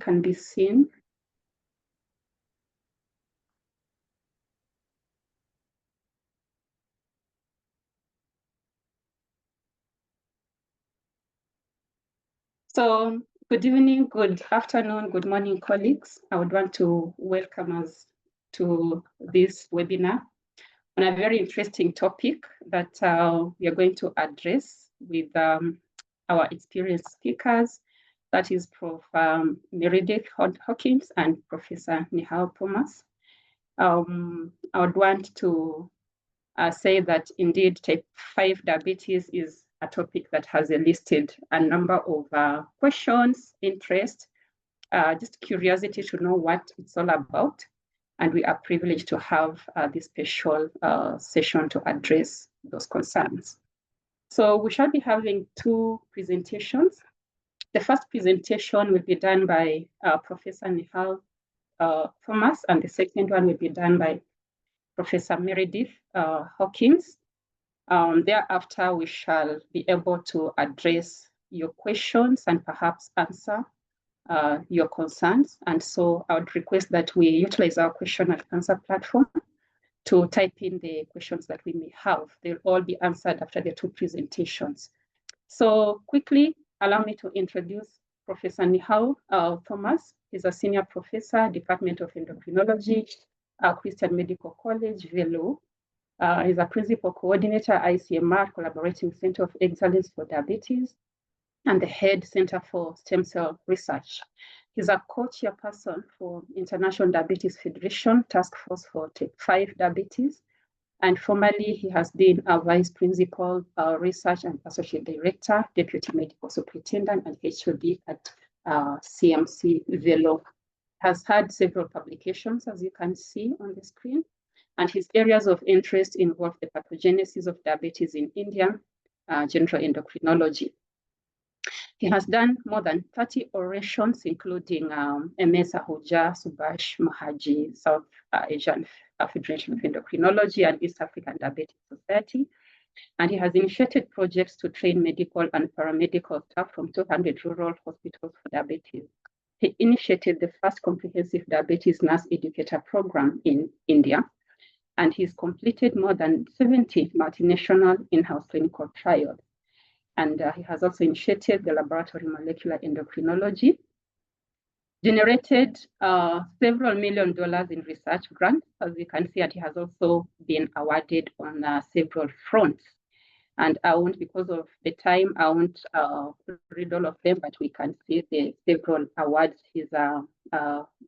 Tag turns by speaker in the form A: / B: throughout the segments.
A: can be seen. So good evening, good afternoon, good morning, colleagues. I would want to welcome us to this webinar on a very interesting topic that we are going to address with our experienced speakers. That is Prof. Meredith Hawkins and Professor Nihal Thomas. I would want to say that indeed type 5 diabetes is a topic that has enlisted a number of questions, interest, just curiosity to know what it's all about. And we are privileged to have this special session to address those concerns. So we shall be having two presentations. The first presentation will be done by Professor Nihal Thomas, and the second one will be done by Professor Meredith Hawkins. Thereafter, we shall be able to address your questions and perhaps answer your concerns. And so I would request that we utilize our question and answer platform to type in the questions that we may have. They'll all be answered after the two presentations. So quickly, allow me to introduce Professor Nihal Thomas. He's a senior professor, Department of Endocrinology, Christian Medical College, Velo. He's a principal coordinator, ICMR, Collaborating Center of Excellence for Diabetes, and the head Center for Stem Cell Research. He's a co-chairperson for International Diabetes Federation Task Force for Type 5 Diabetes. And formerly, he has been a vice principal, research and associate director, deputy medical superintendent, and HOD at CMC Velo. Has had several publications, as you can see on the screen. And his areas of interest involve the pathogenesis of diabetes in India, general endocrinology. He has done more than 30 orations, including MS Ahuja, Subhash Mahaji, South Asian Federation of Endocrinology, and East African Diabetes Society. And he has initiated projects to train medical and paramedical staff from 200 rural hospitals for diabetes. He initiated the first comprehensive diabetes nurse educator program in India, and he's completed more than 70 multinational in-house clinical trials. And he has also initiated the laboratory molecular endocrinology, generated several $1 million in research grants, as you can see, and he has also been awarded on several fronts. And I won't, because of the time, I won't read all of them, but we can see the several awards he's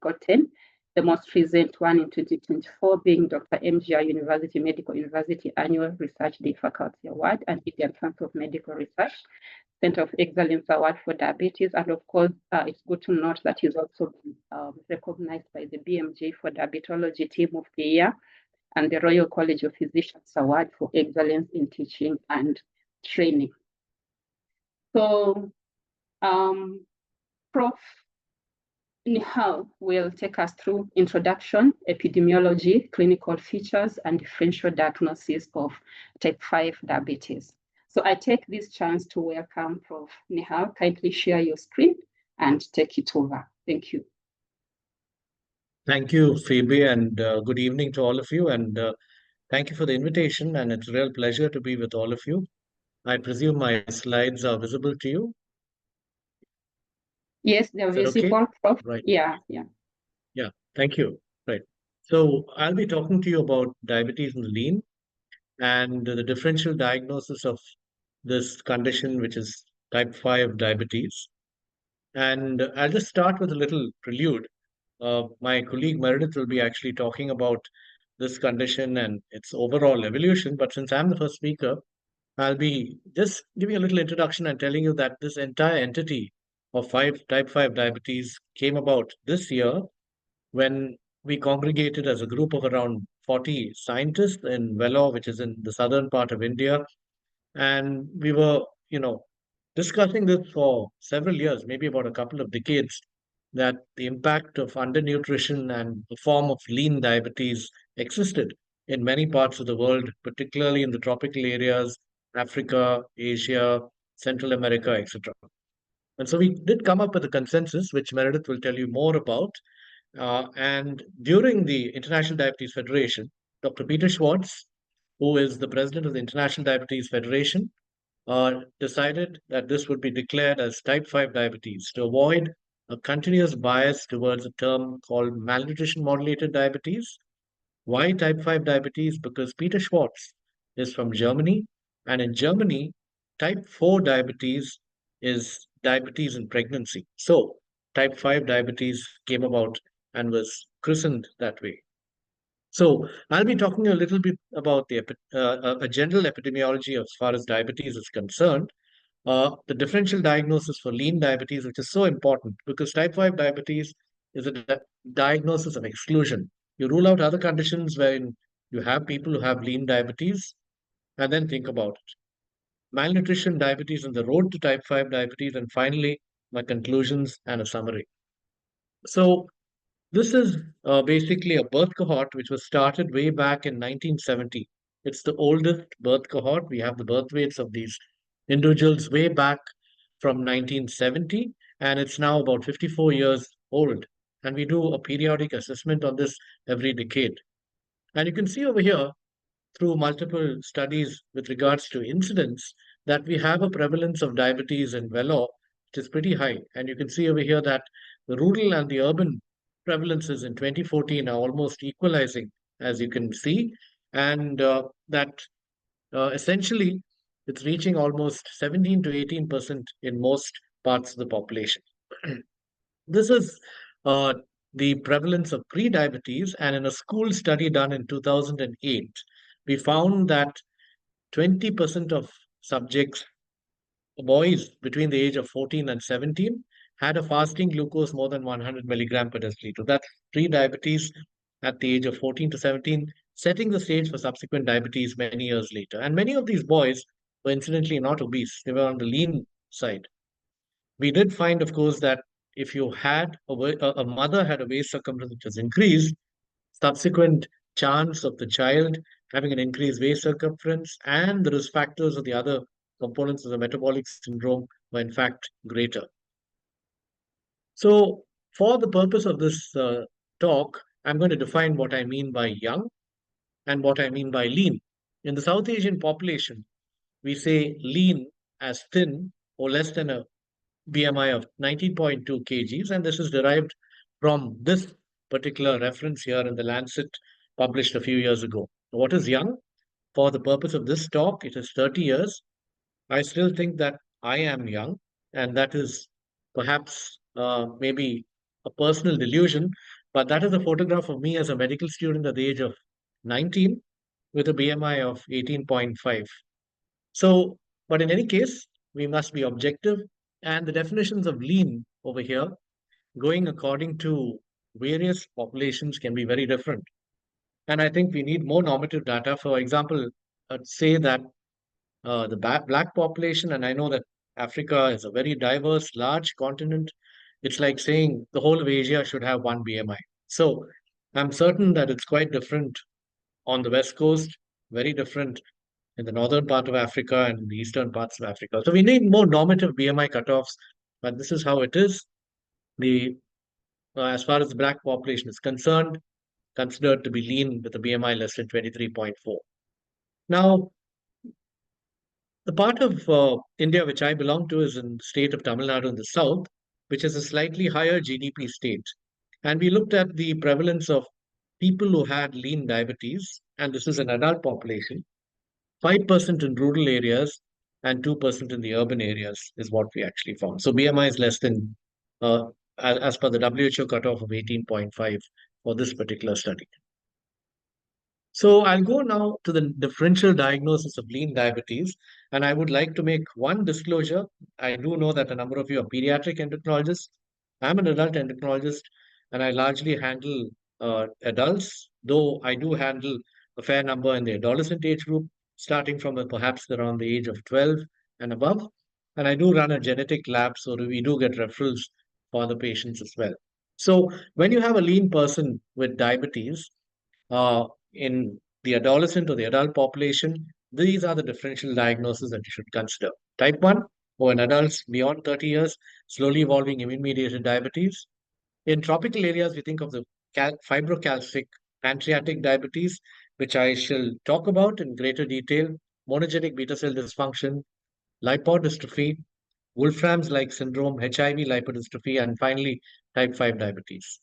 A: gotten. The most recent one in 2024 being Dr. MGR University Medical University Annual Research Day Faculty Award and Indian Council of Medical Research Center of Excellence Award for Diabetes. And of course, it's good to note that he's also been recognized by the BMJ for Diabetology Team of the Year and the Royal College of Physicians Award for Excellence in Teaching and Training. So, Prof. Nihal will take us through introduction, epidemiology, clinical features, and differential diagnosis of type 5 diabetes. So I take this chance to welcome Prof. Nihal. Kindly share your screen and take it over. Thank you.
B: Thank you, Phoebe, and good evening to all of you. And thank you for the invitation. And it's a real pleasure to be with all of you. I presume my slides are visible to you.
A: Yes, they're visible, okay? Prof.
B: Right.
A: Yeah.
B: Yeah, thank you. Right. So I'll be talking to you about diabetes in the lean and the differential diagnosis of this condition, which is type 5 diabetes. And I'll just start with a little prelude. My colleague Meredith will be actually talking about this condition and its overall evolution. But since I'm the first speaker, I'll be just giving a little introduction and telling you that this entire entity of type 5 diabetes came about this year when we congregated as a group of around 40 scientists in Vellore, which is in the southern part of India. And we were, discussing this for several years, maybe about a couple of decades, that the impact of undernutrition and the form of lean diabetes existed in many parts of the world, particularly in the tropical areas, Africa, Asia, Central America, etc. And so we did come up with a consensus, which Meredith will tell you more about. And during the International Diabetes Federation, Dr. Peter Schwartz, who is the president of the International Diabetes Federation, decided that this would be declared as type 5 diabetes to avoid a continuous bias towards a term called malnutrition modulated diabetes. Why type 5 diabetes? Because Peter Schwartz is from Germany, and in Germany, type 4 diabetes is diabetes in pregnancy. So, type 5 diabetes came about and was christened that way. So, I'll be talking a little bit about a general epidemiology as far as diabetes is concerned. The differential diagnosis for lean diabetes, which is so important because type 5 diabetes is a diagnosis of exclusion. You rule out other conditions wherein you have people who have lean diabetes and then think about it. Malnutrition, diabetes, and the road to type 5 diabetes, and finally, my conclusions and a summary. So, this is basically a birth cohort which was started way back in 1970. It's the oldest birth cohort. We have the birth weights of these individuals way back from 1970, and it's now about 54 years old. And we do a periodic assessment on this every decade. And you can see over here through multiple studies with regards to incidence that we have a prevalence of diabetes in Vellore, which is pretty high. And you can see over here that the rural and the urban prevalences in 2014 are almost equalizing, as you can see, and that essentially it's reaching almost 17 to 18% in most parts of the population. This is uh, the prevalence of pre-diabetes, and in a school study done in 2008, we found that 20% of subjects, boys between the age of 14 and 17, had a fasting glucose more than 100 milligram per deciliter. That's pre-diabetes at the age of 14 to 17, setting the stage for subsequent diabetes many years later. And many of these boys were incidentally not obese. They were on the lean side. We did find, of course, that if you had a mother had a waist circumference which was increased, subsequent chance of the child having an increased waist circumference and the risk factors of the other components of the metabolic syndrome were in fact greater. So, for the purpose of this talk, I'm going to define what I mean by young and what I mean by lean. In the South Asian population, we say lean as thin or less than a BMI of 19.2 kgs, and this is derived from this particular reference here in the Lancet published a few years ago. What is young? For the purpose of this talk, it is 30 years. I still think that I am young, and that is perhaps maybe a personal delusion, but that is a photograph of me as a medical student at the age of 19 with a BMI of 18.5. So, but in any case, we must be objective, and the definitions of lean over here, going according to various populations, can be very different. And I think we need more normative data. For example, say that the black population, and I know that Africa is a very diverse, large continent. It's like saying the whole of Asia should have one BMI. So I'm certain that it's quite different on the West Coast, very different in the northern part of Africa and the eastern parts of Africa. So we need more normative BMI cutoffs, but this is how it is. The As far as the black population is concerned, considered to be lean with a BMI less than 23.4. Now, the part of India which I belong to is in the state of Tamil Nadu in the south, which is a slightly higher GDP state. And we looked at the prevalence of people who had lean diabetes, and this is an adult population. 5% in rural areas and 2% in the urban areas is what we actually found. So BMI is less than, as per the WHO cutoff of 18.5 for this particular study. So I'll go now to the differential diagnosis of lean diabetes, and I would like to make one disclosure. I do know that a number of you are pediatric endocrinologists. I'm an adult endocrinologist, and I largely handle adults, though I do handle a fair number in the adolescent age group, starting from perhaps around the age of 12 and above. And I do run a genetic lab, so we do get referrals for the patients as well. So when you have a lean person with diabetes, uh, in the adolescent or the adult population, these are the differential diagnoses that you should consider. Type 1, or in adults beyond 30 years, slowly evolving immune-mediated diabetes. In tropical areas, we think of the fibrocalcific pancreatic diabetes, which I shall talk about in greater detail, monogenic beta cell dysfunction, lipodystrophy, Wolfram's-like syndrome, HIV lipodystrophy, and finally, type 5 diabetes.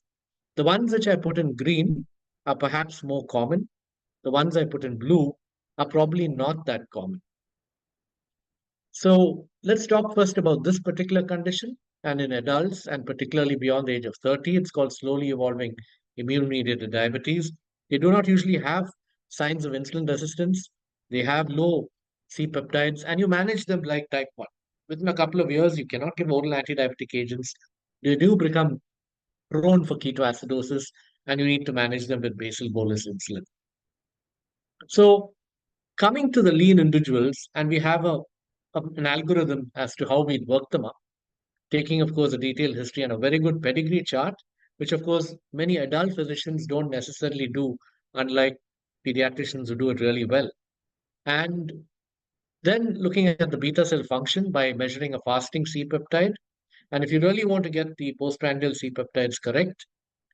B: The ones which I put in green are perhaps more common. The ones I put in blue are probably not that common. So let's talk first about this particular condition. And in adults, and particularly beyond the age of 30, it's called slowly evolving immune-mediated diabetes. They do not usually have signs of insulin resistance. They have low C-peptides, and you manage them like type 1. Within a couple of years, you cannot give oral anti-diabetic agents. They do become prone for ketoacidosis, and you need to manage them with basal bolus insulin. So coming to the lean individuals, and we have an algorithm as to how we work them up, taking, of course, a detailed history and a very good pedigree chart, which, of course, many adult physicians don't necessarily do, unlike pediatricians who do it really well. And then looking at the beta cell function by measuring a fasting C-peptide. And if you really want to get the postprandial C-peptides correct,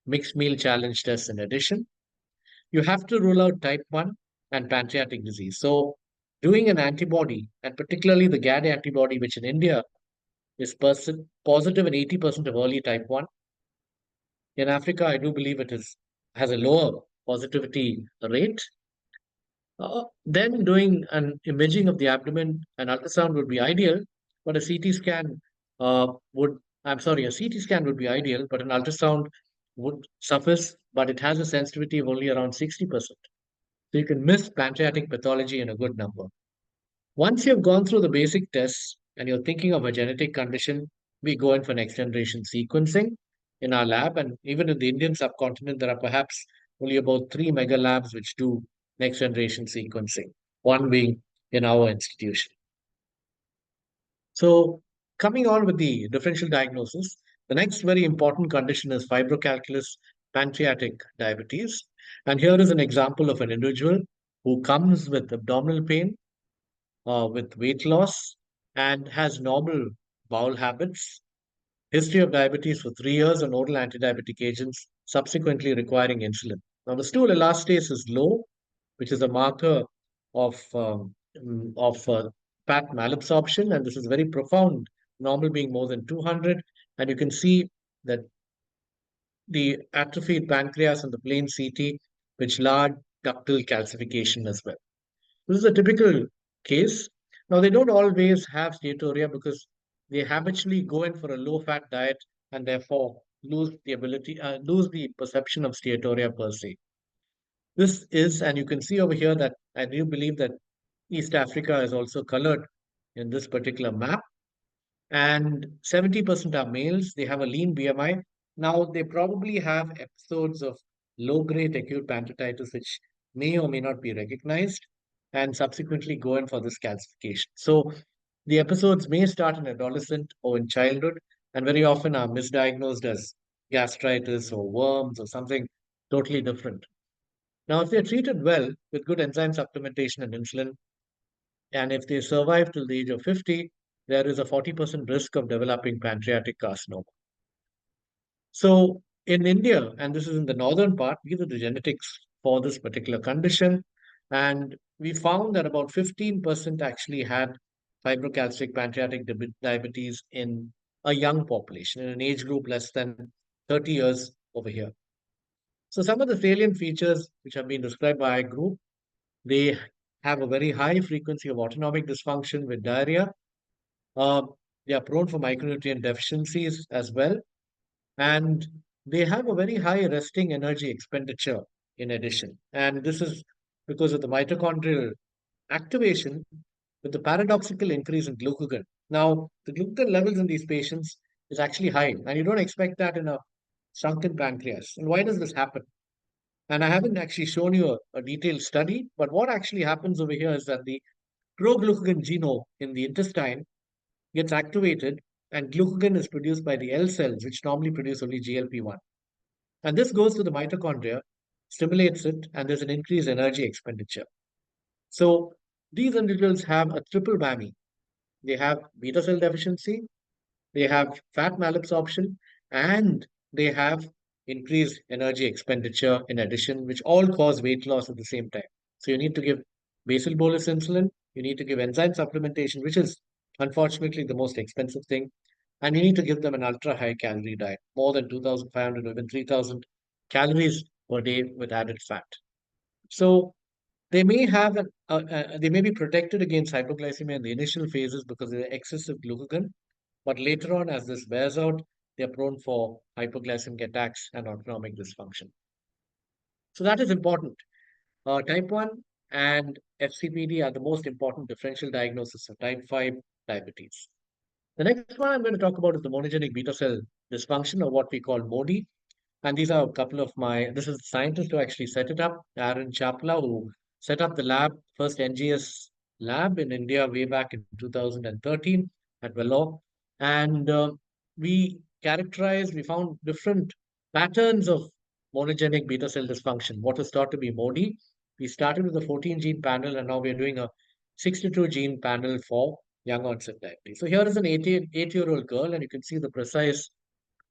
B: mixed meal challenge tests in addition. You have to rule out type 1 and pancreatic disease. So, doing an antibody, and particularly the GAD antibody, which in India is positive in 80% of early type 1. In Africa, I do believe has a lower positivity rate. Then doing an imaging of the abdomen and ultrasound would be ideal, but a CT scan a CT scan would be ideal, but an ultrasound would suffice, but it has a sensitivity of only around 60%. So you can miss pancreatic pathology in a good number. Once you've gone through the basic tests and you're thinking of a genetic condition, we go in for next generation sequencing in our lab. And even in the Indian subcontinent, there are perhaps only about 3 mega labs which do next generation sequencing, one being in our institution. So, coming on with the differential diagnosis, the next very important condition is fibrocalculous pancreatic diabetes. And here is an example of an individual who comes with abdominal pain, with weight loss, and has normal bowel habits, history of diabetes for 3 years on oral antidiabetic agents, subsequently requiring insulin. Now, the stool elastase is low, which is a marker of fat malabsorption, and this is very profound, normal being more than 200. And you can see that the atrophied pancreas and the plain CT, which large ductal calcification as well. This is a typical case. Now, they don't always have steatorrhea because they habitually go in for a low-fat diet and therefore lose the perception of steatorrhea per se. This is, and you can see over here that I do believe that East Africa is also colored in this particular map. And 70% are males. They have a lean BMI. Now, they probably have episodes of low-grade acute pancreatitis, which may or may not be recognized, and subsequently go in for this calcification. So, the episodes may start in adolescent or in childhood, and very often are misdiagnosed as gastritis or worms or something totally different. Now, if they're treated well with good enzyme supplementation and insulin, and if they survive till the age of 50, there is a 40% risk of developing pancreatic carcinoma. So in India, and this is in the northern part, these are the genetics for this particular condition. And we found that about 15% actually had fibrocalcific pancreatic diabetes in a young population, in an age group less than 30 years over here. So some of the salient features which have been described by our group, they have a very high frequency of autonomic dysfunction with diarrhea. Uh, they are prone for micronutrient deficiencies as well. And they have a very high resting energy expenditure in addition. And this is because of the mitochondrial activation with the paradoxical increase in glucagon. Now, the glucagon levels in these patients is actually high, and you don't expect that in a shrunken pancreas. And why does this happen? And I haven't actually shown you a detailed study, but what actually happens over here is that the proglucagon genome in the intestine gets activated, and glucagon is produced by the L cells, which normally produce only GLP-1. And this goes to the mitochondria, stimulates it, and there's an increased energy expenditure. So these individuals have a triple whammy. they have beta cell deficiency, they have fat malabsorption, and they have increased energy expenditure in addition, which all cause weight loss at the same time. So you need to give basal bolus insulin, you need to give enzyme supplementation, which is unfortunately the most expensive thing, and you need to give them an ultra high calorie diet, more than 2,500 or even 3,000 calories per day with added fat. So they may have they may be protected against hypoglycemia in the initial phases because of the excessive glucagon, but later on, as this wears out, they are prone for hypoglycemic attacks and autonomic dysfunction. So that is important. Type 1 and FCPD are the most important differential diagnosis of type 5 diabetes. The next one I'm going to talk about is the monogenic beta cell dysfunction, or what we call MODY. And these are a couple of this is the scientist who actually set it up, Aaron Chapla, who set up the lab, first NGS lab in India way back in 2013 at Vellore. And we found different patterns of monogenic beta cell dysfunction, what is thought to be MODY. We started with a 14 gene panel, and now we're doing a 62 gene panel for young onset diabetes. So here is an 8-year-old girl, and you can see the precise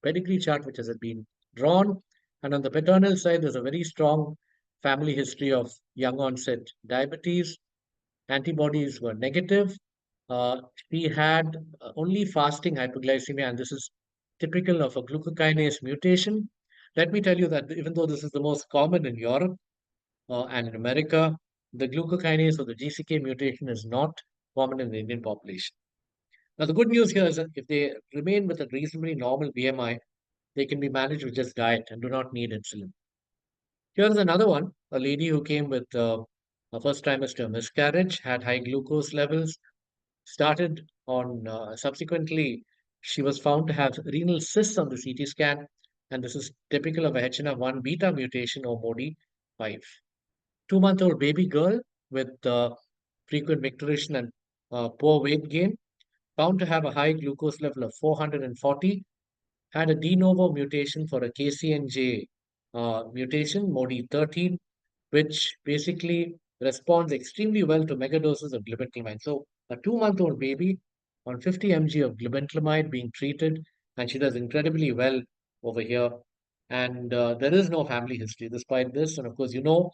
B: pedigree chart which has been drawn. And on the paternal side, there's a very strong family history of young onset diabetes. Antibodies were negative. She had only fasting hypoglycemia, and this is typical of a glucokinase mutation. Let me tell you that even though this is the most common in Europe and in America, the glucokinase or the GCK mutation is not common in the Indian population. Now, the good news here is that if they remain with a reasonably normal BMI, they can be managed with just diet and do not need insulin. Here's another one, a lady who came with a first trimester miscarriage, had high glucose levels, started on, subsequently, she was found to have renal cysts on the CT scan, and this is typical of a HNF1 beta mutation or MODY5. 2-month-old baby girl with frequent micturition and poor weight gain, found to have a high glucose level of 440, had a de novo mutation for a KCNJ mutation, MODY13, which basically responds extremely well to megadoses of glibenclamide. So a 2-month-old baby on 50 mg of glibenclamide being treated, and she does incredibly well over here. And there is no family history despite this. And of course, below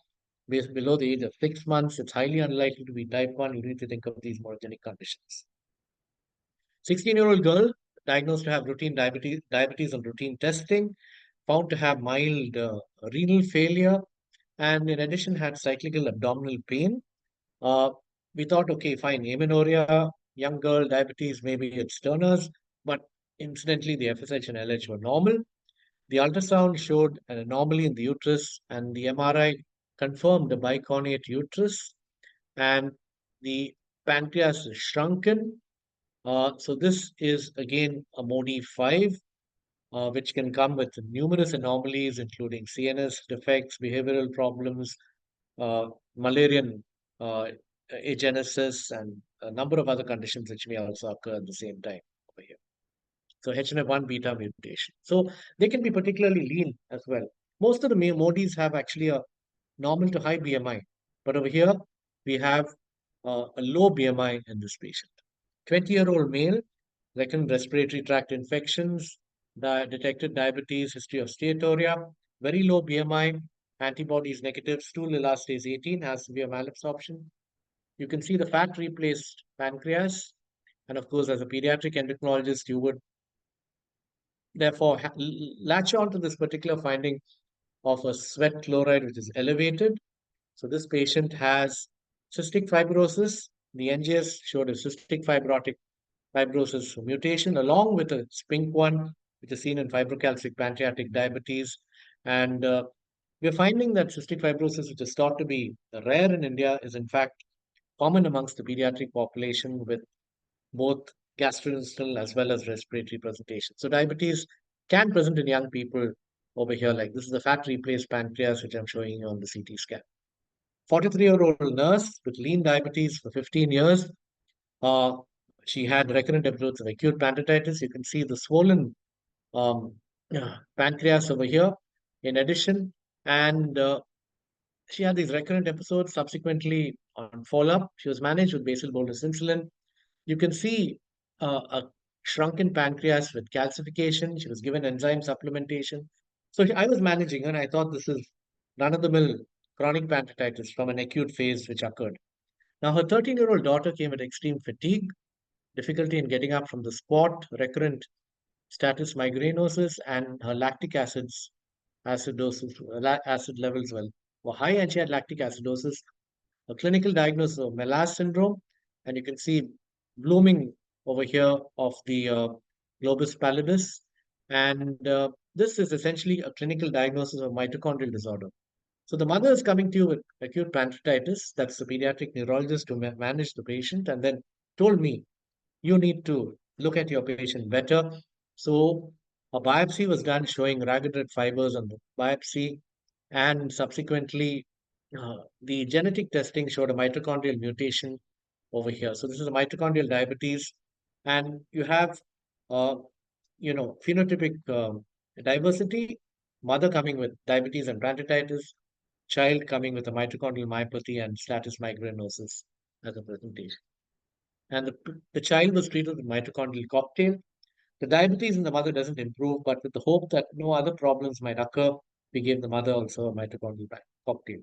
B: the age of 6 months, it's highly unlikely to be type 1. You need to think of these monogenic conditions. 16-year-old girl diagnosed to have routine diabetes on routine testing, found to have mild renal failure, and in addition had cyclical abdominal pain. Uh, we thought, okay, fine, amenorrhea, young girl, diabetes, maybe it's Turner's, but incidentally, the FSH and LH were normal. The ultrasound showed an anomaly in the uterus, and the MRI confirmed a bicornuate uterus, and the pancreas is shrunken. So this is again a MODY5, which can come with numerous anomalies, including CNS defects, behavioral problems, Malarian uh, agenesis, and a number of other conditions which may also occur at the same time over here. So HNF1 beta mutation. So they can be particularly lean as well. Most of the MODIs have actually a normal to high BMI, but over here we have a low BMI in this patient. 20-year-old male, recurrent respiratory tract infections, detected diabetes, history of steatorrhea, very low BMI, antibodies negative, stool elastase 18, has severe malabsorption. You can see the fat replaced pancreas. And of course, as a pediatric endocrinologist, you would therefore latch on to this particular finding of a sweat chloride which is elevated. So this patient has cystic fibrosis. The NGS showed a cystic fibrosis mutation along with a SPINK1, which is seen in fibrocalcific pancreatic diabetes. And we're finding that cystic fibrosis, which is thought to be rare in India, is in fact common amongst the pediatric population with both gastrointestinal as well as respiratory presentation. So diabetes can present in young people over here, like this is the fat replaced pancreas, which I'm showing you on the CT scan. 43-year-old nurse with lean diabetes for 15 years. Uh, she had recurrent episodes of acute pancreatitis. You can see the swollen um, pancreas over here. In addition, and she had these recurrent episodes. Subsequently, on follow-up, she was managed with basal bolus insulin. You can see a shrunken pancreas with calcification. She was given enzyme supplementation. So I was managing her, and I thought this is run-of-the-mill chronic pancreatitis from an acute phase which occurred. Now, her 13-year-old daughter came with extreme fatigue, difficulty in getting up from the squat, recurrent status migrainosus, and her lactic acid levels were high, and she had lactic acidosis, a clinical diagnosis of Melas syndrome, and you can see blooming over here of the globus pallidus. And this is essentially a clinical diagnosis of mitochondrial disorder. So the mother is coming to you with acute pancreatitis. That's the pediatric neurologist who managed the patient, and then told me, you need to look at your patient better. So a biopsy was done showing ragged red fibers on the biopsy, and subsequently, the genetic testing showed a mitochondrial mutation over here. So this is a mitochondrial diabetes, and you have, uh, phenotypic diversity. Mother coming with diabetes and pancreatitis, child coming with a mitochondrial myopathy and status migrainosus as a presentation. And the child was treated with mitochondrial cocktail. The diabetes in the mother doesn't improve, but with the hope that no other problems might occur, we gave the mother also a mitochondrial cocktail.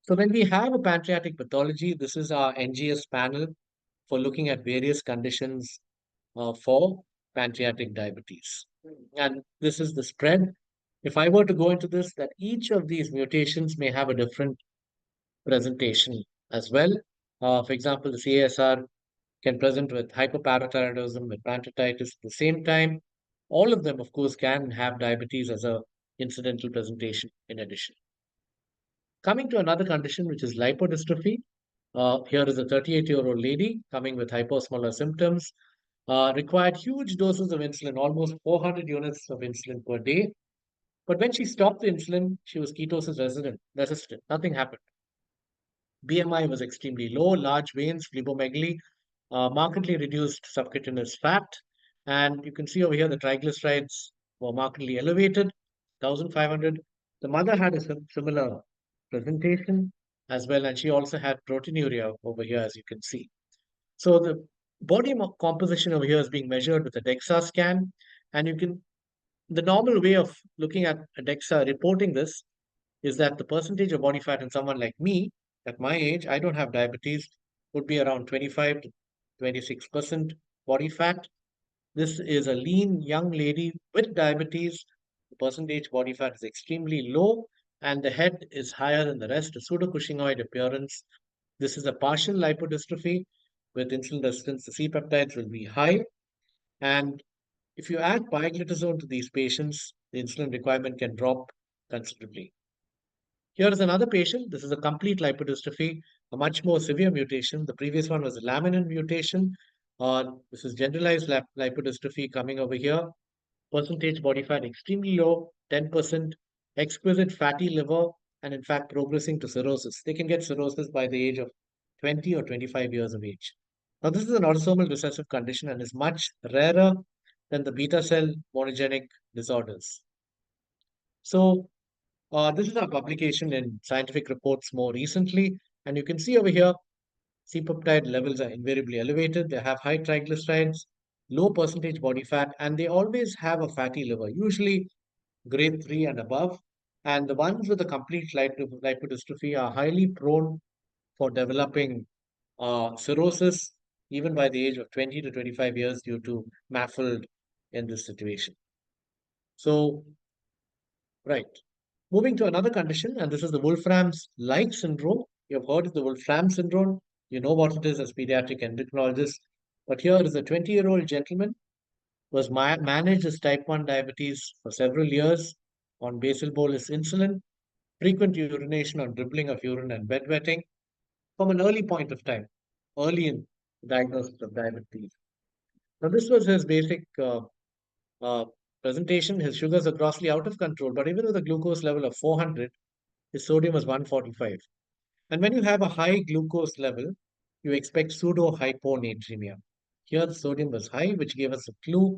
B: So when we have a pancreatic pathology, this is our NGS panel for looking at various conditions for pancreatic diabetes. And this is the spread. If I were to go into this, that each of these mutations may have a different presentation as well. For example, the CASR can present with hyperparathyroidism, with pancreatitis at the same time. All of them, of course, can have diabetes as a incidental presentation in addition. Coming to another condition, which is lipodystrophy. Here is a 38-year-old lady coming with hyposmolar symptoms, required huge doses of insulin, almost 400 units of insulin per day. But when she stopped the insulin, she was ketosis resistant. Nothing happened. BMI was extremely low, large veins, phlebomegaly, markedly reduced subcutaneous fat. And you can see over here the triglycerides were markedly elevated, 1500. The mother had a similar presentation as well, and she also had proteinuria over here, as you can see. So the body composition over here is being measured with a DEXA scan, and the normal way of looking at a DEXA reporting this is that the percentage of body fat in someone like me, at my age, I don't have diabetes, would be around 25 to 26% body fat. This is a lean young lady with diabetes. The percentage body fat is extremely low, and the head is higher than the rest, a pseudo-Cushingoid appearance. This is a partial lipodystrophy with insulin resistance. The C peptides will be high. And if you add pioglitazone to these patients, the insulin requirement can drop considerably. Here is another patient. This is a complete lipodystrophy, a much more severe mutation. The previous one was a laminin mutation. This is generalized lipodystrophy coming over here. Percentage body fat extremely low, 10%, exquisite fatty liver, and in fact progressing to cirrhosis. They can get cirrhosis by the age of 20 or 25 years of age. Now, this is an autosomal recessive condition and is much rarer than the beta cell monogenic disorders. So, this is our publication in scientific reports more recently, and you can see over here, C-peptide levels are invariably elevated. They have high triglycerides, low percentage body fat, and they always have a fatty liver, usually grade 3 and above. And the ones with a complete lipodystrophy are highly prone for developing cirrhosis, even by the age of 20 to 25 years due to MAFLD in this situation. So, right. Moving to another condition, and this is the Wolfram's like syndrome. You have heard of the Wolfram syndrome. You know what it is as pediatric endocrinologist. But here is a 20-year-old gentleman who was managed as type 1 diabetes for several years on basal bolus insulin, frequent urination or dribbling of urine and bedwetting from an early point of time, early in diagnosis of diabetes. Now, this was his basic uh, presentation. His sugars are grossly out of control, but even with a glucose level of 400, his sodium was 145. And when you have a high glucose level, you expect pseudo hyponatremia. Here, the sodium was high, which gave us a clue.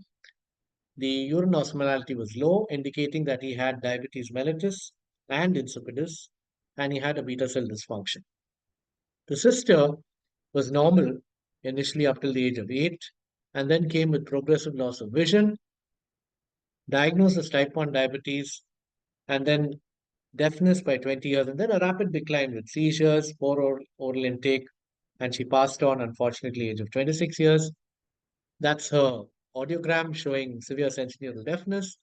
B: The urine osmolality was low, indicating that he had diabetes mellitus and insipidus, and he had a beta cell dysfunction. The sister was normal, initially up till the age of 8, and then came with progressive loss of vision, diagnosed as type 1 diabetes, and then deafness by 20 years, and then a rapid decline with seizures, poor oral intake, and she passed on, unfortunately, age of 26 years. That's her audiogram showing severe sensorineural deafness,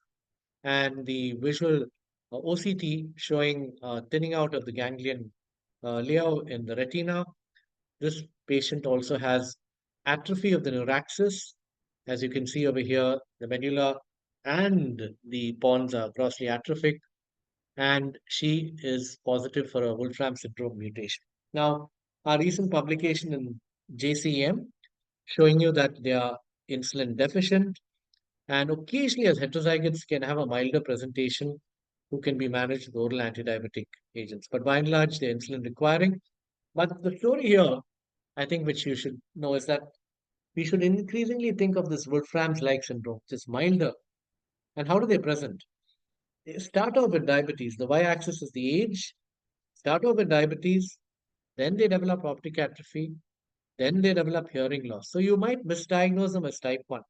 B: and the visual OCT showing thinning out of the ganglion layer in the retina. This patient also has atrophy of the neuraxis. As you can see over here, the medulla and the pons are grossly atrophic, and she is positive for a Wolfram syndrome mutation. Now, our recent publication in JCEM showing you that they are insulin deficient, and occasionally, as heterozygotes, can have a milder presentation who can be managed with oral antidiabetic agents. But by and large, they're insulin requiring. But the story here, I think, which you should know is that we should increasingly think of this Wolfram's like syndrome, which is milder. And how do they present? They start off with diabetes. The y axis is the age, start off with diabetes, then they develop optic atrophy, then they develop hearing loss. So you might misdiagnose them as type 1.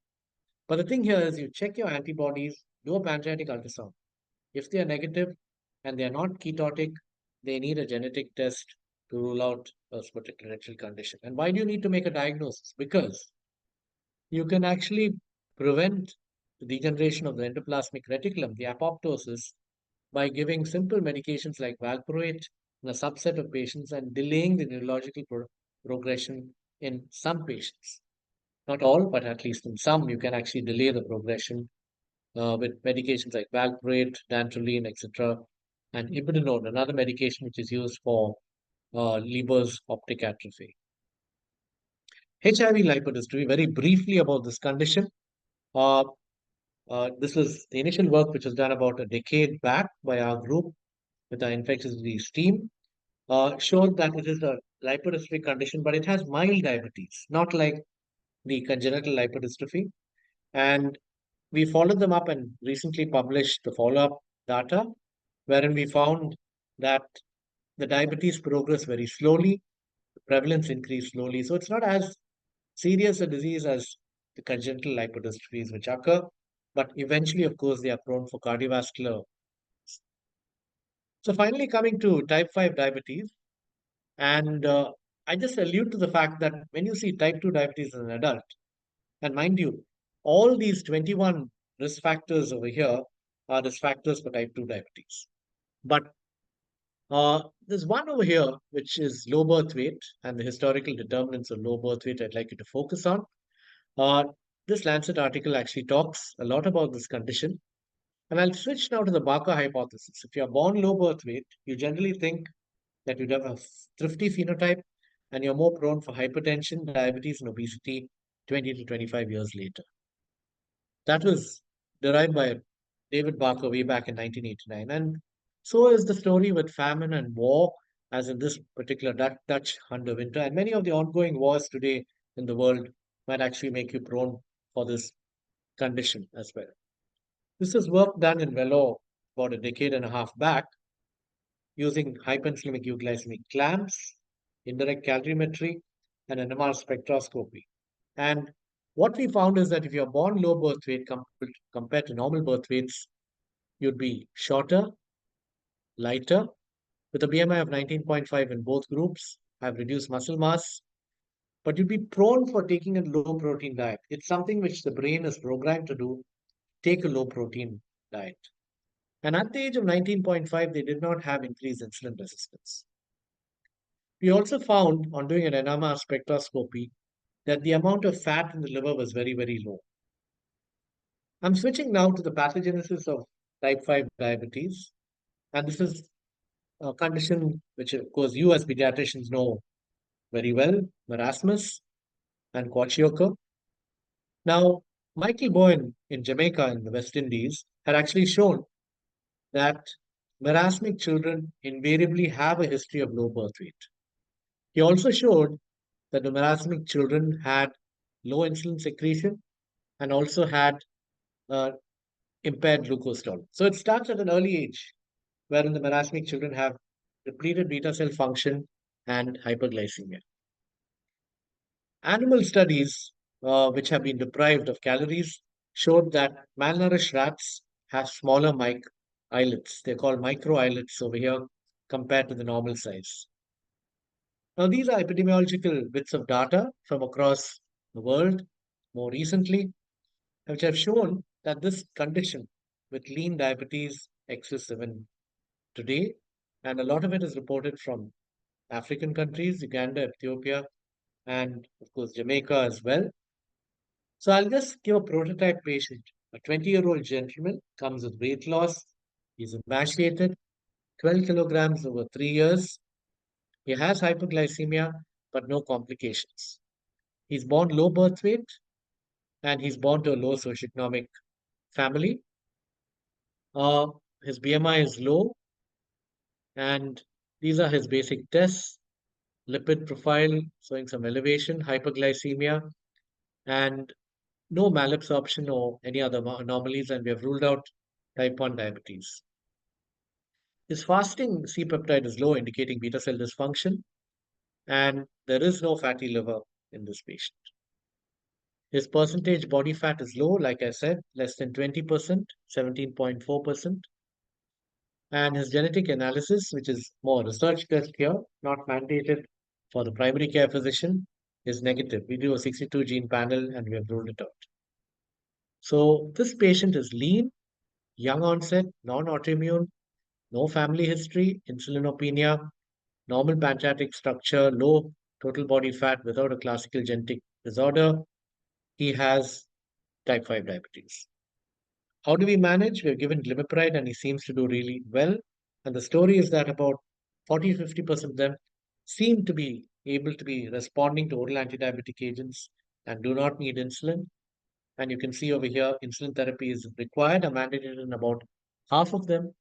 B: But the thing here is you check your antibodies, do a pancreatic ultrasound. If they are negative and they are not ketotic, they need a genetic test to rule out a particular renal condition. And why do you need to make a diagnosis? Because you can actually prevent the degeneration of the endoplasmic reticulum, the apoptosis, by giving simple medications like valproate in a subset of patients and delaying the neurological progression in some patients. Not all, but at least in some, you can actually delay the progression with medications like valproate, dantrolene, etc., and ibidinone, another medication which is used for Leber's optic atrophy. HIV lipodystrophy, very briefly about this condition. Uh, this was the initial work which was done about a decade back by our group with our infectious disease team. Showed that it is a lipodystrophy condition, but it has mild diabetes, not like the congenital lipodystrophy. And we followed them up and recently published the follow-up data, wherein we found that the diabetes progressed very slowly, the prevalence increased slowly. So it's not as serious a disease as the congenital lipodystrophies which occur, but eventually, of course, they are prone for cardiovascular. So finally, coming to type 5 diabetes, and I just allude to the fact that when you see type 2 diabetes in an adult, and mind you, all these 21 risk factors over here are risk factors for type 2 diabetes. But there's one over here, which is low birth weight and the historical determinants of low birth weight I'd like you to focus on. Uh, this Lancet article actually talks a lot about this condition. And I'll switch now to the Barker hypothesis. If you're born low birth weight, you generally think that you'd have a thrifty phenotype and you're more prone for hypertension, diabetes, and obesity 20 to 25 years later. That was derived by David Barker way back in 1989. And so is the story with famine and war, as in this particular Dutch under winter. And many of the ongoing wars today in the world might actually make you prone for this condition as well. This is work done in Vellore about a decade and a half back using hyperinsulinic euglycemic clamps, indirect calorimetry, and NMR spectroscopy. And what we found is that if you're born low birth weight compared to normal birth weights, you'd be shorter, lighter, with a BMI of 19.5 in both groups, have reduced muscle mass, but you'd be prone for taking a low protein diet. It's something which the brain is programmed to do, take a low protein diet. And at the age of 19.5, they did not have increased insulin resistance. We also found on doing an NMR spectroscopy that the amount of fat in the liver was very, very low. I'm switching now to the pathogenesis of type 5 diabetes. And this is a condition which, of course, you as pediatricians know very well, marasmus and kwashiorkor. Now, Michael Bowen in Jamaica in the West Indies had actually shown that marasmic children invariably have a history of low birth weight. He also showed that the marasmic children had low insulin secretion and also had uh, impaired glucose tolerance. So it starts at an early age, wherein the marasmic children have depleted beta cell function and hyperglycemia. Animal studies, which have been deprived of calories, showed that malnourished rats have smaller islets. They're called micro islets over here compared to the normal size. Now, these are epidemiological bits of data from across the world more recently, which have shown that this condition with lean diabetes exists even today. And a lot of it is reported from African countries, Uganda, Ethiopia, and of course, Jamaica as well. So I'll just give a prototype patient. A 20-year-old gentleman comes with weight loss. He's emaciated, 12 kilograms over 3 years. He has hyperglycemia, but no complications. He's born low birth weight and he's born to a low socioeconomic family. Uh, his BMI is low, and these are his basic tests: lipid profile showing some elevation, hyperglycemia, and no malabsorption or any other anomalies, and we have ruled out type 1 diabetes. His fasting C peptide is low, indicating beta cell dysfunction, and there is no fatty liver in this patient. His percentage body fat is low, like I said, less than 20%, 17.4%. And his genetic analysis, which is more research test here, not mandated for the primary care physician, is negative. We do a 62 gene panel and we have ruled it out. So this patient is lean, young onset, non-autoimmune, no family history, insulinopenia, normal pancreatic structure, low total body fat without a classical genetic disorder. He has type 5 diabetes. How do we manage? We're given glimepiride and he seems to do really well. And the story is that about 40-50% of them seem to be able to be responding to oral anti-diabetic agents and do not need insulin. And you can see over here, insulin therapy is required or mandated in about half of them.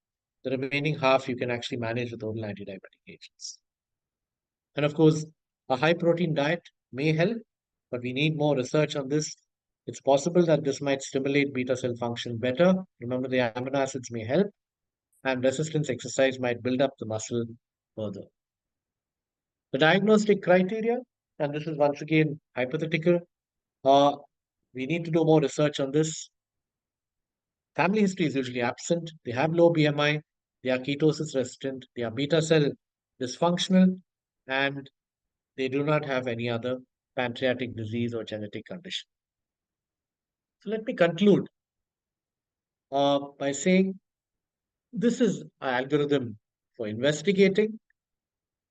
B: The remaining half you can actually manage with oral anti-diabetic agents. And of course, a high protein diet may help, but we need more research on this. It's possible that this might stimulate beta cell function better. Remember, the amino acids may help, and resistance exercise might build up the muscle further. The diagnostic criteria, and this is once again hypothetical, we need to do more research on this. Family history is usually absent. They have low BMI, they are ketosis resistant, they are beta cell dysfunctional, and they do not have any other pancreatic disease or genetic condition. So let me conclude by saying this is an algorithm for investigating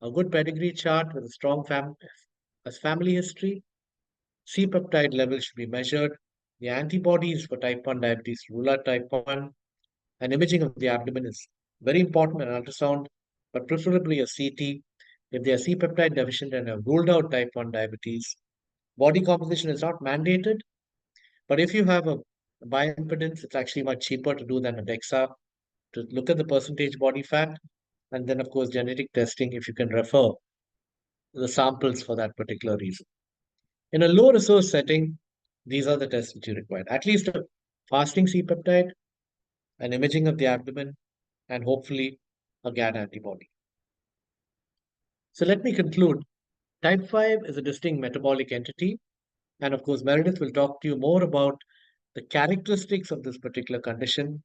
B: a good pedigree chart with a strong family history. C-peptide level should be measured. The antibodies for type 1 diabetes rule out type 1. And imaging of the abdomen is very important, an ultrasound, but preferably a CT. If they are C-peptide deficient and have ruled out type 1 diabetes, body composition is not mandated. But if you have a bioimpedance, it's actually much cheaper to do than a DEXA to look at the percentage body fat. And then, of course, genetic testing if you can refer the samples for that particular reason. In a low resource setting, these are the tests which you require. At least a fasting C-peptide, an imaging of the abdomen, and hopefully a GAD antibody. So let me conclude. Type 5 is a distinct metabolic entity. And of course, Meredith will talk to you more about the characteristics of this particular condition.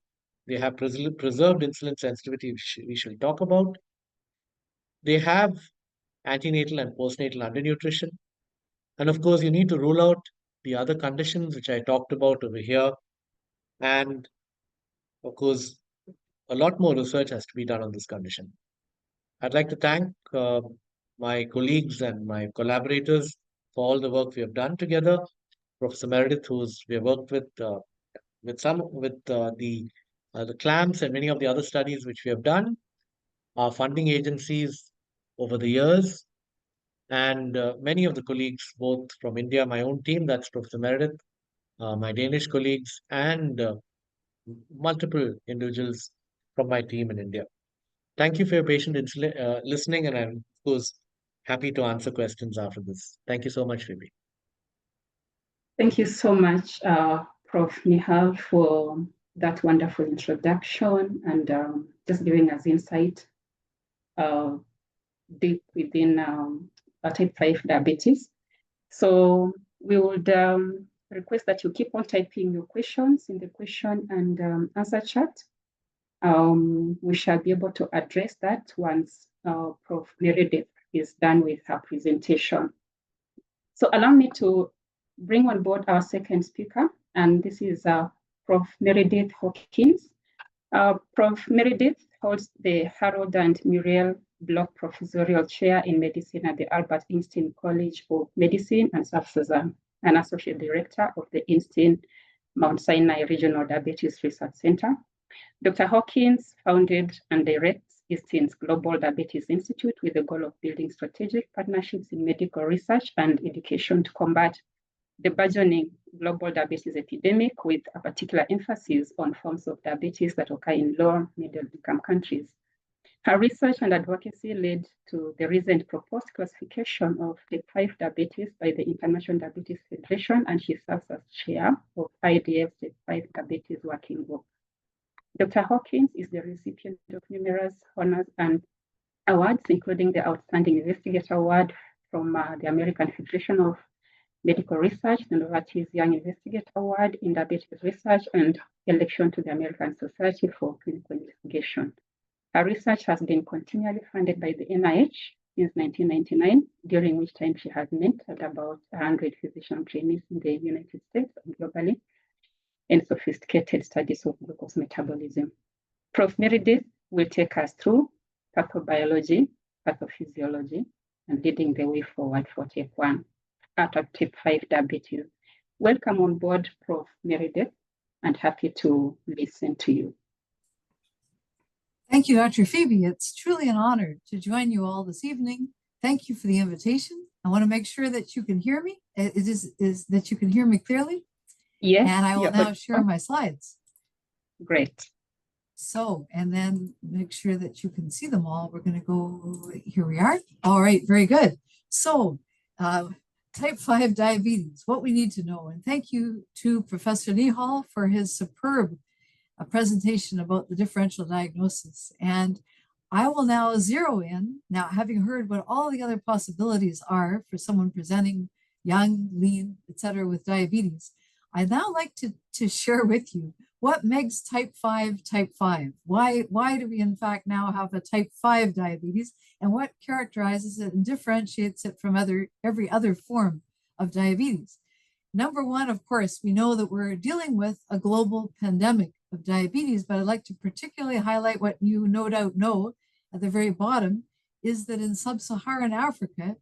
B: They have preserved insulin sensitivity, which we shall talk about. They have antenatal and postnatal undernutrition. And of course, you need to rule out the other conditions which I talked about over here. And of course, a lot more research has to be done on this condition. I'd like to thank my colleagues and my collaborators for all the work we have done together. Professor Meredith, who's we have worked with the clamps and many of the other studies which we have done, our funding agencies over the years, and many of the colleagues, both from India, my own team, that's Professor Meredith, my Danish colleagues, and multiple individuals from my team in India. Thank you for your patient listening, and I'm, of course, happy to answer questions after this. Thank you so much, Phoebe.
A: Thank you so much, Prof. Nihal, for that wonderful introduction and just giving us insight deep within type 5 diabetes. So we would request that you keep on typing your questions in the question and answer chat. We shall be able to address that once Prof. Meredith is done with her presentation. So allow me to bring on board our second speaker, and this is Prof. Meredith Hawkins. Prof. Meredith holds the Harold and Muriel Block Professorial Chair in Medicine at the Albert Einstein College of Medicine and serves as an Associate Director of the Einstein Mount Sinai Regional Diabetes Research Center. Dr. Hawkins founded and directs Einstein's Global Diabetes Institute with the goal of building strategic partnerships in medical research and education to combat the burgeoning global diabetes epidemic, with a particular emphasis on forms of diabetes that occur in low and middle-income countries. Her research and advocacy led to the recent proposed classification of type 5 diabetes by the International Diabetes Federation, and she serves as chair of IDF's type 5 diabetes working group. Dr. Hawkins is the recipient of numerous honors and awards, including the Outstanding Investigator Award from the American Federation of Medical Research, the Novartis Young Investigator Award in Diabetes Research, and election to the American Society for Clinical Investigation. Her research has been continually funded by the NIH since 1999, during which time she has mentored about 100 physician trainees in the United States and globally in sophisticated studies of glucose metabolism. Prof. Meredith will take us through pathobiology, pathophysiology, and leading the way forward for type 1 out of type 5 diabetes. Welcome on board, Prof. Meredith, and happy to listen to you.
C: Thank you, Dr. Phoebe. It's truly an honor to join you all this evening. Thank you for the invitation. I want to make sure that you can hear me. Is that you can hear me clearly?
A: Yes.
C: And I will now share my slides.
A: Great.
C: So, and then make sure that you can see them all. We're going to go, here we are. All right, very good. So, type 5 diabetes, what we need to know. And thank you to Professor Nihal for his superb presentation about the differential diagnosis. And I will now zero in, now having heard what all the other possibilities are for someone presenting young, lean, etc. with diabetes, I'd now like to share with you what makes type 5 type 5. Why do we in fact now have a type 5 diabetes, and what characterizes it and differentiates it from every other form of diabetes? Number one, of course, we know that we're dealing with a global pandemic of diabetes, but I'd like to particularly highlight what you no doubt know at the very bottom is that in sub-Saharan Africa,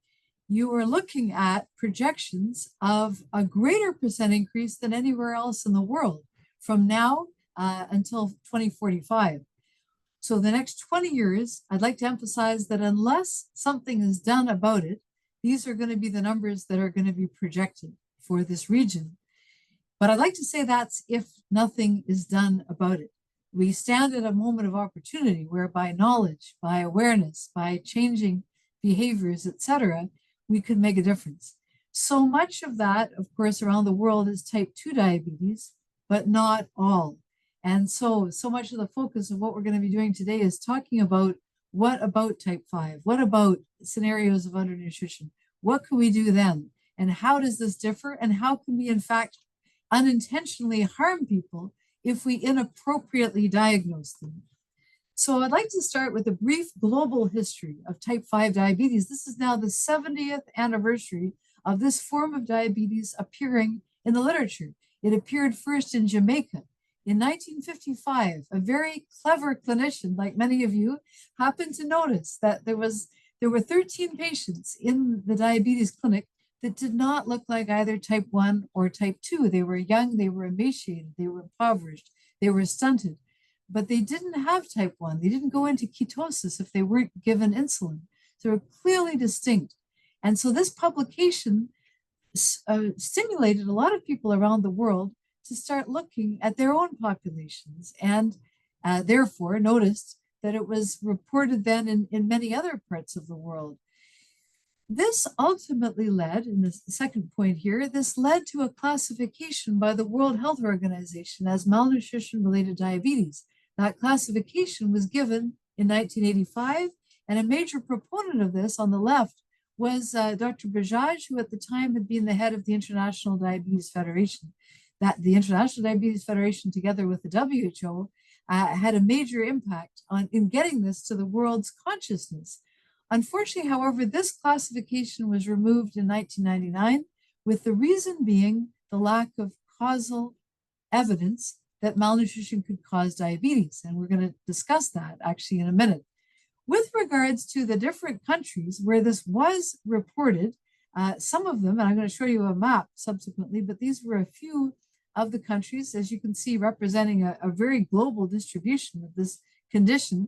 C: you are looking at projections of a greater percent increase than anywhere else in the world from now until 2045. So the next 20 years, I'd like to emphasize that unless something is done about it, these are going to be the numbers that are going to be projected for this region. But I'd like to say that's if nothing is done about it. We stand at a moment of opportunity where by knowledge, by awareness, by changing behaviors, etc., we could make a difference. So much of that, of course, around the world is type 2 diabetes, but not all. And so much of the focus of what we're going to be doing today is talking about what about type 5? What about scenarios of undernutrition? What can we do then? And how does this differ? And how can we, in fact, unintentionally harm people if we inappropriately diagnose them? So I'd like to start with a brief global history of type 5 diabetes. This is now the 70th anniversary of this form of diabetes appearing in the literature. It appeared first in Jamaica. In 1955, a very clever clinician, like many of you, happened to notice that there were 13 patients in the diabetes clinic that did not look like either type 1 or type 2. They were young, they were emaciated, they were impoverished, they were stunted, but they didn't have type 1. They didn't go into ketosis if they weren't given insulin. So they were clearly distinct. And so this publication stimulated a lot of people around the world to start looking at their own populations, and therefore noticed that it was reported then in many other parts of the world. This ultimately led, and this the second point here, this led to a classification by the World Health Organization as malnutrition-related diabetes. That classification was given in 1985, and a major proponent of this on the left was Dr. Bajaj, who at the time had been the head of the International Diabetes Federation. That the International Diabetes Federation, together with the WHO, had a major impact in getting this to the world's consciousness. Unfortunately, however, this classification was removed in 1999, with the reason being the lack of causal evidence that malnutrition could cause diabetes. And we're going to discuss that actually in a minute. With regards to the different countries where this was reported, some of them, and I'm going to show you a map subsequently, but these were a few of the countries, as you can see, representing a very global distribution of this condition.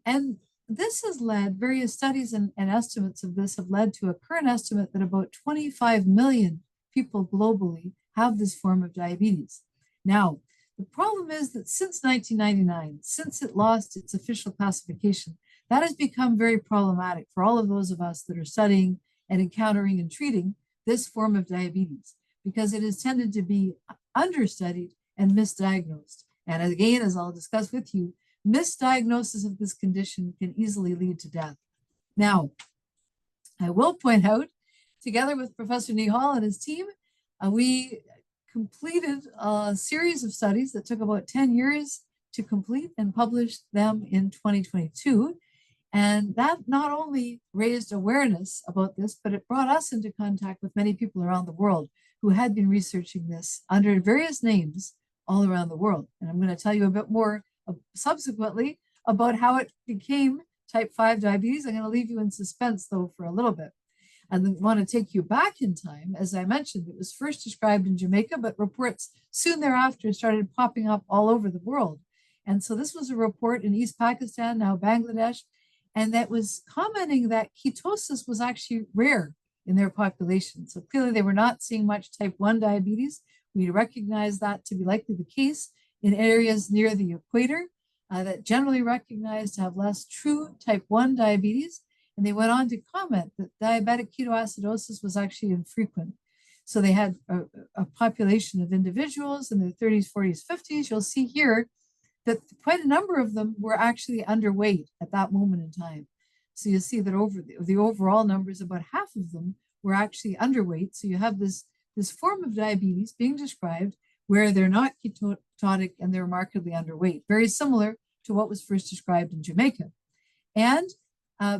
C: And this has led, various studies and estimates of this have led to a current estimate that about 25 million people globally have this form of diabetes. Now, the problem is that since 1999, since it lost its official classification, that has become very problematic for all of those of us that are studying and encountering and treating this form of diabetes, because it has tended to be understudied and misdiagnosed. And again, as I'll discuss with you, misdiagnosis of this condition can easily lead to death. Now, I will point out, together with Professor Nihal and his team, we completed a series of studies that took about 10 years to complete and published them in 2022. And that not only raised awareness about this, but it brought us into contact with many people around the world who had been researching this under various names all around the world. And I'm going to tell you a bit more subsequently about how it became type 5 diabetes. I'm going to leave you in suspense, though, for a little bit. And then want to take you back in time. As I mentioned, it was first described in Jamaica, but reports soon thereafter started popping up all over the world. And so this was a report in East Pakistan, now Bangladesh, and that was commenting that ketosis was actually rare in their population. So clearly they were not seeing much type 1 diabetes. We recognize that to be likely the case in areas near the equator that generally recognized to have less true type 1 diabetes. And they went on to comment that diabetic ketoacidosis was actually infrequent. So they had a population of individuals in their 30s, 40s, 50s. You'll see here that quite a number of them were actually underweight at that moment in time. So you see that over the overall numbers, about half of them were actually underweight. So you have this form of diabetes being described where they're not ketotic and they're markedly underweight, very similar to what was first described in Jamaica. And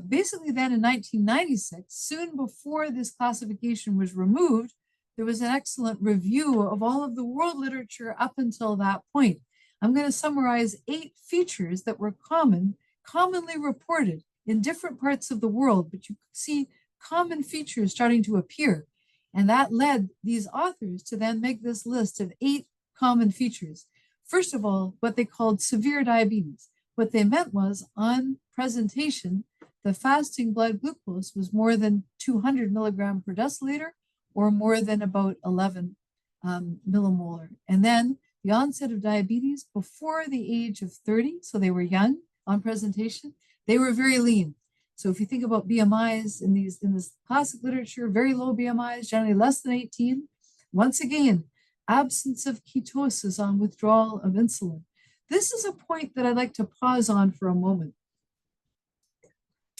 C: basically then in 1996, soon before this classification was removed, there was an excellent review of all of the world literature up until that point. I'm going to summarize 8 features that were commonly reported in different parts of the world, but you see common features starting to appear. And that led these authors to then make this list of 8 common features. First of all, what they called severe diabetes. What they meant was on presentation, the fasting blood glucose was more than 200 milligram per deciliter or more than about 11 millimolar. And then the onset of diabetes before the age of 30, so they were young on presentation, they were very lean. So if you think about BMIs in this classic literature, very low BMIs, generally less than 18. Once again, absence of ketosis on withdrawal of insulin. This is a point that I'd like to pause on for a moment.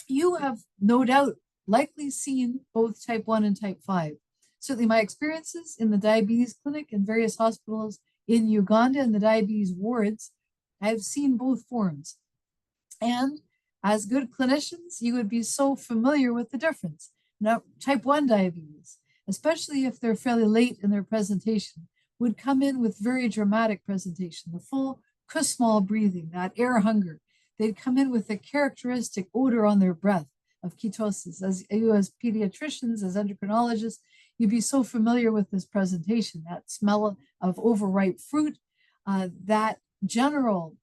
C: You have no doubt likely seen both type 1 and type 5. Certainly my experiences in the diabetes clinic in various hospitals in Uganda and the diabetes wards, I've seen both forms. And as good clinicians, you would be so familiar with the difference. Now, type 1 diabetes, especially if they're fairly late in their presentation, would come in with very dramatic presentation, the full Kussmaul breathing, that air hunger. They'd come in with a characteristic odor on their breath of ketosis. As you as pediatricians, as endocrinologists, you'd be so familiar with this presentation, that smell of overripe fruit, that general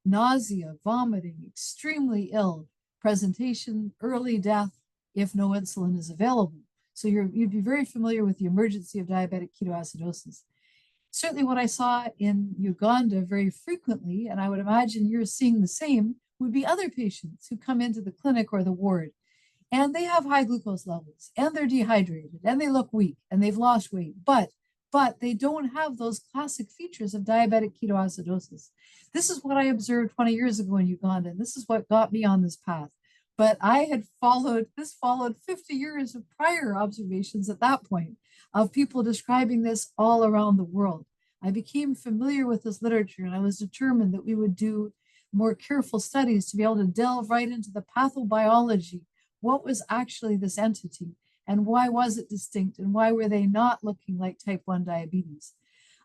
C: nausea, vomiting, extremely ill presentation, early death if no insulin is available. So you'd be very familiar with the emergency of diabetic ketoacidosis. Certainly what I saw in Uganda very frequently, and I would imagine you're seeing the same, would be other patients who come into the clinic or the ward and they have high glucose levels and they're dehydrated and they look weak and they've lost weight, but they don't have those classic features of diabetic ketoacidosis. This is what I observed 20 years ago in Uganda, and this is what got me on this path. But this followed 50 years of prior observations at that point of people describing this all around the world. I became familiar with this literature, and I was determined that we would do more careful studies to be able to delve right into the pathobiology. What was actually this entity, and why was it distinct, and why were they not looking like type 1 diabetes?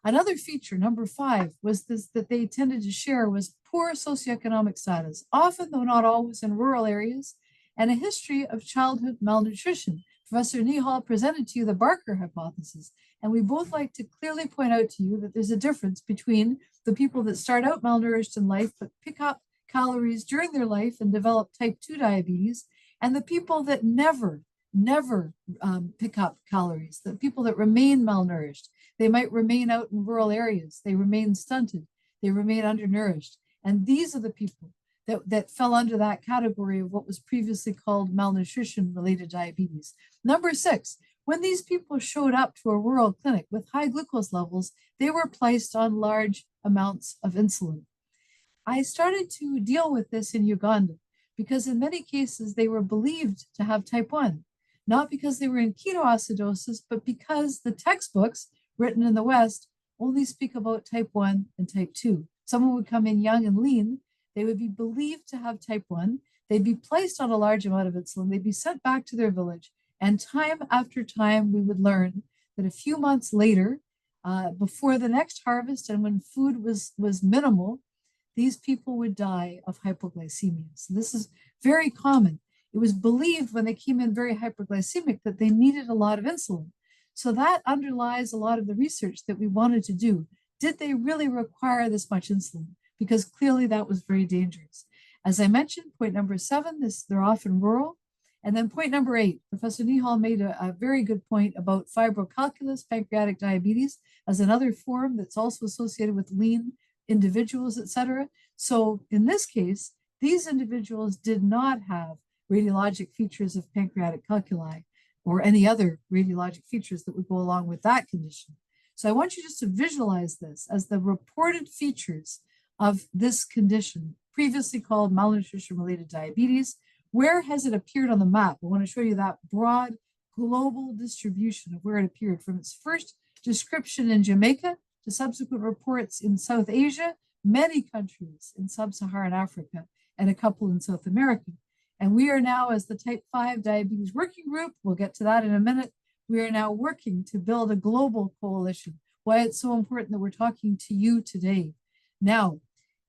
C: Another feature, number 5, was this that they tended to share was poor socioeconomic status, often though not always in rural areas, and a history of childhood malnutrition. Professor Nihal presented to you the Barker hypothesis, and we both like to clearly point out to you that there's a difference between the people that start out malnourished in life but pick up calories during their life and develop type 2 diabetes, and the people that never pick up calories, the people that remain malnourished. They might remain out in rural areas. They remain stunted. They remain undernourished. And these are the people that fell under that category of what was previously called malnutrition-related diabetes. Number 6, when these people showed up to a rural clinic with high glucose levels, they were placed on large amounts of insulin. I started to deal with this in Uganda because in many cases they were believed to have type 1, not because they were in ketoacidosis, but because the textbooks written in the West only speak about type 1 and type 2. Someone would come in young and lean. They would be believed to have type 1. They'd be placed on a large amount of insulin. They'd be sent back to their village. And time after time, we would learn that a few months later, before the next harvest and when food was minimal, these people would die of hypoglycemia. So this is very common. It was believed when they came in very hyperglycemic that they needed a lot of insulin. So that underlies a lot of the research that we wanted to do. Did they really require this much insulin? Because clearly that was very dangerous. As I mentioned, point number 7, they're often rural. And then point number 8, Professor Nihal made a very good point about fibrocalculus, pancreatic diabetes, as another form that's also associated with lean individuals, etc. So in this case, these individuals did not have radiologic features of pancreatic calculi or any other radiologic features that would go along with that condition. So I want you just to visualize this as the reported features of this condition, previously called malnutrition-related diabetes. Where has it appeared on the map? I want to show you that broad global distribution of where it appeared from its first description in Jamaica to subsequent reports in South Asia, many countries in sub-Saharan Africa, and a couple in South America. And we are now, as the type 5 diabetes working group, we'll get to that in a minute, we are now working to build a global coalition. Why it's so important that we're talking to you today. Now,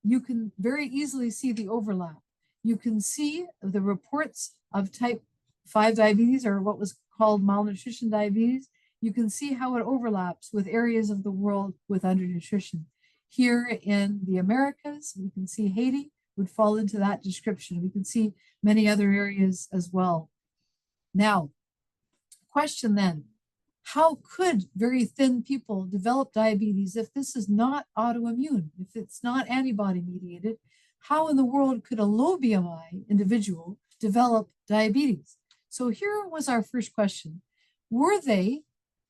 C: you can very easily see the overlap. You can see the reports of type 5 diabetes, or what was called malnutrition diabetes. You can see how it overlaps with areas of the world with undernutrition. Here in the Americas, we can see Haiti would fall into that description. We can see many other areas as well. Now, question then, how could very thin people develop diabetes if this is not autoimmune, if it's not antibody mediated? How in the world could a low BMI individual develop diabetes? So here was our first question. Were they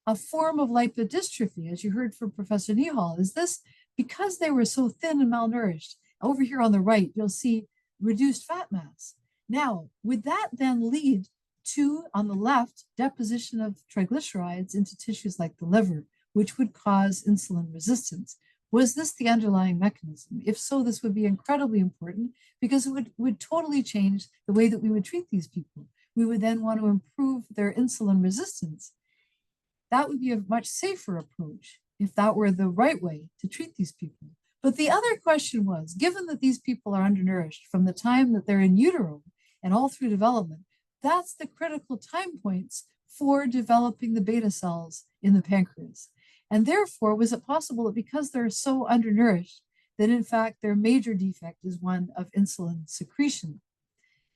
C: a form of lipodystrophy, as you heard from Professor Nihal? Is this because they were so thin and malnourished? Over here on the right, you'll see reduced fat mass. Now, would that then lead to, on the left, deposition of triglycerides into tissues like the liver, which would cause insulin resistance? Was this the underlying mechanism? If so, this would be incredibly important because it would totally change the way that we would treat these people. We would then want to improve their insulin resistance. That would be a much safer approach if that were the right way to treat these people. But the other question was, given that these people are undernourished from the time that they're in utero and all through development, that's the critical time points for developing the beta cells in the pancreas. And therefore, was it possible that because they're so undernourished, that in fact their major defect is one of insulin secretion?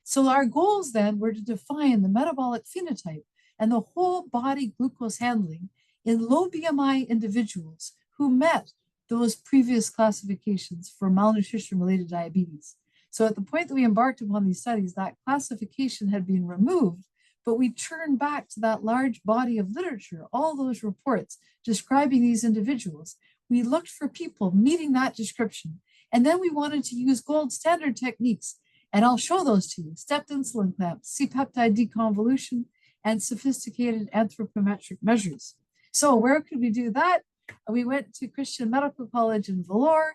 C: So our goals then were to define the metabolic phenotype and the whole body glucose handling in low BMI individuals who met those previous classifications for malnutrition-related diabetes. So at the point that we embarked upon these studies, that classification had been removed, but we turned back to that large body of literature, all those reports describing these individuals. We looked for people meeting that description, and then we wanted to use gold standard techniques. And I'll show those to you: stepped insulin clamps, C-peptide deconvolution, and sophisticated anthropometric measures. So where could we do that? We went to Christian Medical College in Vellore.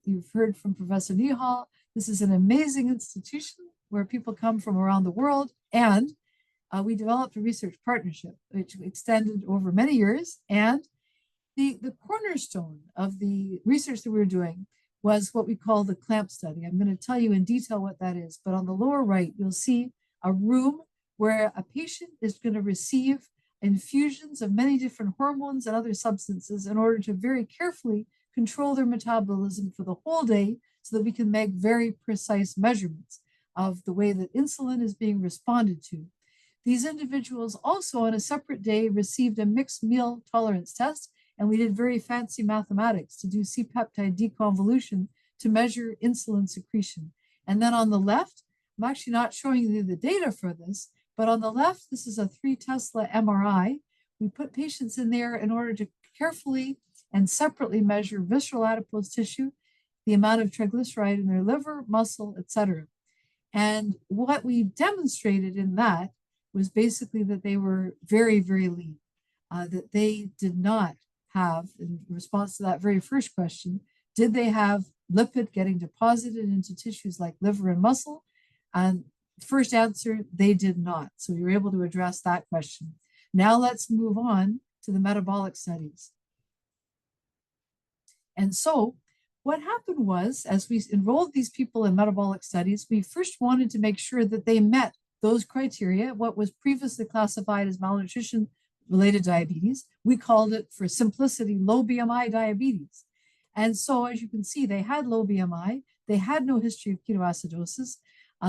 C: You've heard from Professor Nihal. This is an amazing institution where people come from around the world. And we developed a research partnership, which extended over many years. And the cornerstone of the research that we were doing was what we call the clamp study. I'm going to tell you in detail what that is. But on the lower right, you'll see a room where a patient is going to receive infusions of many different hormones and other substances in order to very carefully control their metabolism for the whole day, so that we can make very precise measurements of the way that insulin is being responded to. These individuals also on a separate day received a mixed meal tolerance test, and we did very fancy mathematics to do C-peptide deconvolution to measure insulin secretion. And then on the left, I'm actually not showing you the data for this, but on the left, this is a 3 Tesla MRI. We put patients in there in order to carefully and separately measure visceral adipose tissue, the amount of triglyceride in their liver, muscle, etc. And what we demonstrated in that was basically that they were very, very lean, that they did not have, in response to that very first question, did they have lipid getting deposited into tissues like liver and muscle? And first answer, they did not. So we were able to address that question. Now let's move on to the metabolic studies. And so what happened was, as we enrolled these people in metabolic studies, we first wanted to make sure that they met those criteria, what was previously classified as malnutrition-related diabetes. We called it, for simplicity, low BMI diabetes. And so as you can see, they had low BMI, they had no history of ketoacidosis,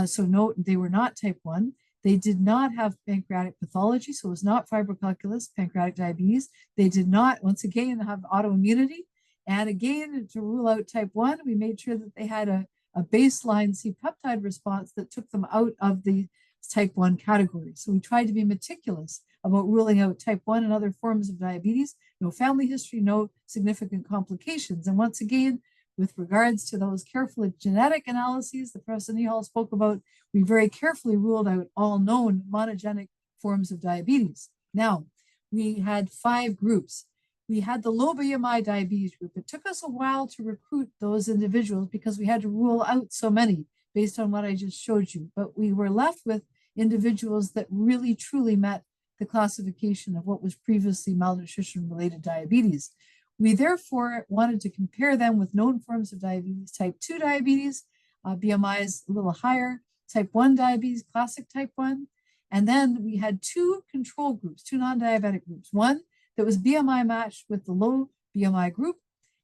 C: so no, they were not type 1. They did not have pancreatic pathology, so it was not fibrocalculus, pancreatic diabetes. They did not, once again, have autoimmunity. And again, to rule out type 1, we made sure that they had a baseline C-peptide response that took them out of the type 1 category. So we tried to be meticulous about ruling out type 1 and other forms of diabetes, no family history, no significant complications. And once again, with regards to those careful genetic analyses that Professor Nihal spoke about, we very carefully ruled out all known monogenic forms of diabetes. Now, we had 5 groups. We had the low BMI diabetes group. It took us a while to recruit those individuals because we had to rule out so many based on what I just showed you. But we were left with individuals that really truly met the classification of what was previously malnutrition-related diabetes. We therefore wanted to compare them with known forms of diabetes, type 2 diabetes, BMI is a little higher, type 1 diabetes, classic type 1. And then we had 2 control groups, 2 non-diabetic groups. One that was BMI matched with the low BMI group.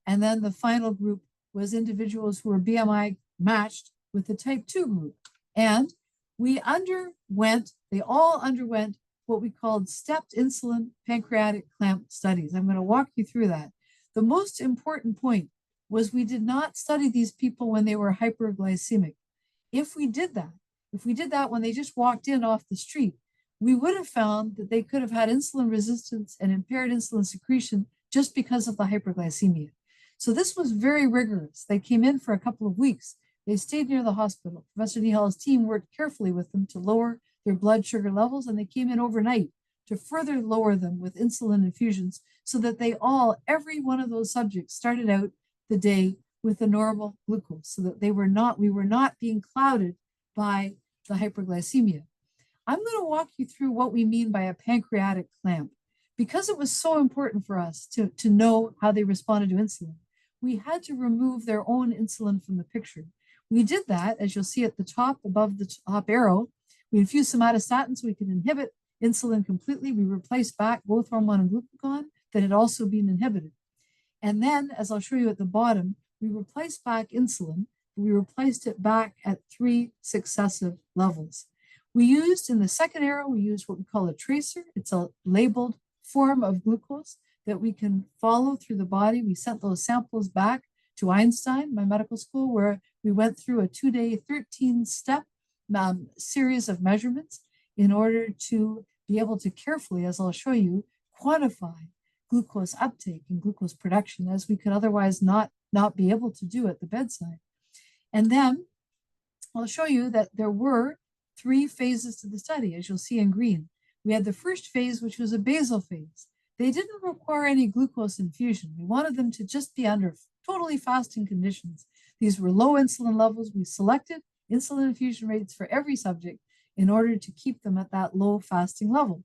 C: And then the final group was individuals who were BMI matched with the type 2 group. And they all underwent what we called stepped insulin pancreatic clamp studies. I'm going to walk you through that. The most important point was we did not study these people when they were hyperglycemic. If we did that when they just walked in off the street, we would have found that they could have had insulin resistance and impaired insulin secretion just because of the hyperglycemia. So this was very rigorous. They came in for a couple of weeks. They stayed near the hospital. Professor Nihal's team worked carefully with them to lower their blood sugar levels, and they came in overnight to further lower them with insulin infusions so that every one of those subjects started out the day with a normal glucose, so that we were not being clouded by the hyperglycemia. I'm going to walk you through what we mean by a pancreatic clamp. Because it was so important for us to know how they responded to insulin, we had to remove their own insulin from the picture. We did that, as you'll see at the top, above the top arrow. We infused somatostatin so we could inhibit insulin completely. We replaced back growth hormone and glucagon that had also been inhibited. And then, as I'll show you at the bottom, we replaced back insulin. We replaced it back at 3 successive levels. We used, in the second arrow, we used what we call a tracer. It's a labeled form of glucose that we can follow through the body. We sent those samples back to Einstein, my medical school, where we went through a 2-day, 13-step series of measurements in order to be able to carefully, as I'll show you, quantify glucose uptake and glucose production, as we could otherwise not be able to do at the bedside. And then I'll show you that there were 3 phases to the study, as you'll see in green. We had the first phase, which was a basal phase. They didn't require any glucose infusion. We wanted them to just be under totally fasting conditions. These were low insulin levels. We selected insulin infusion rates for every subject in order to keep them at that low fasting level.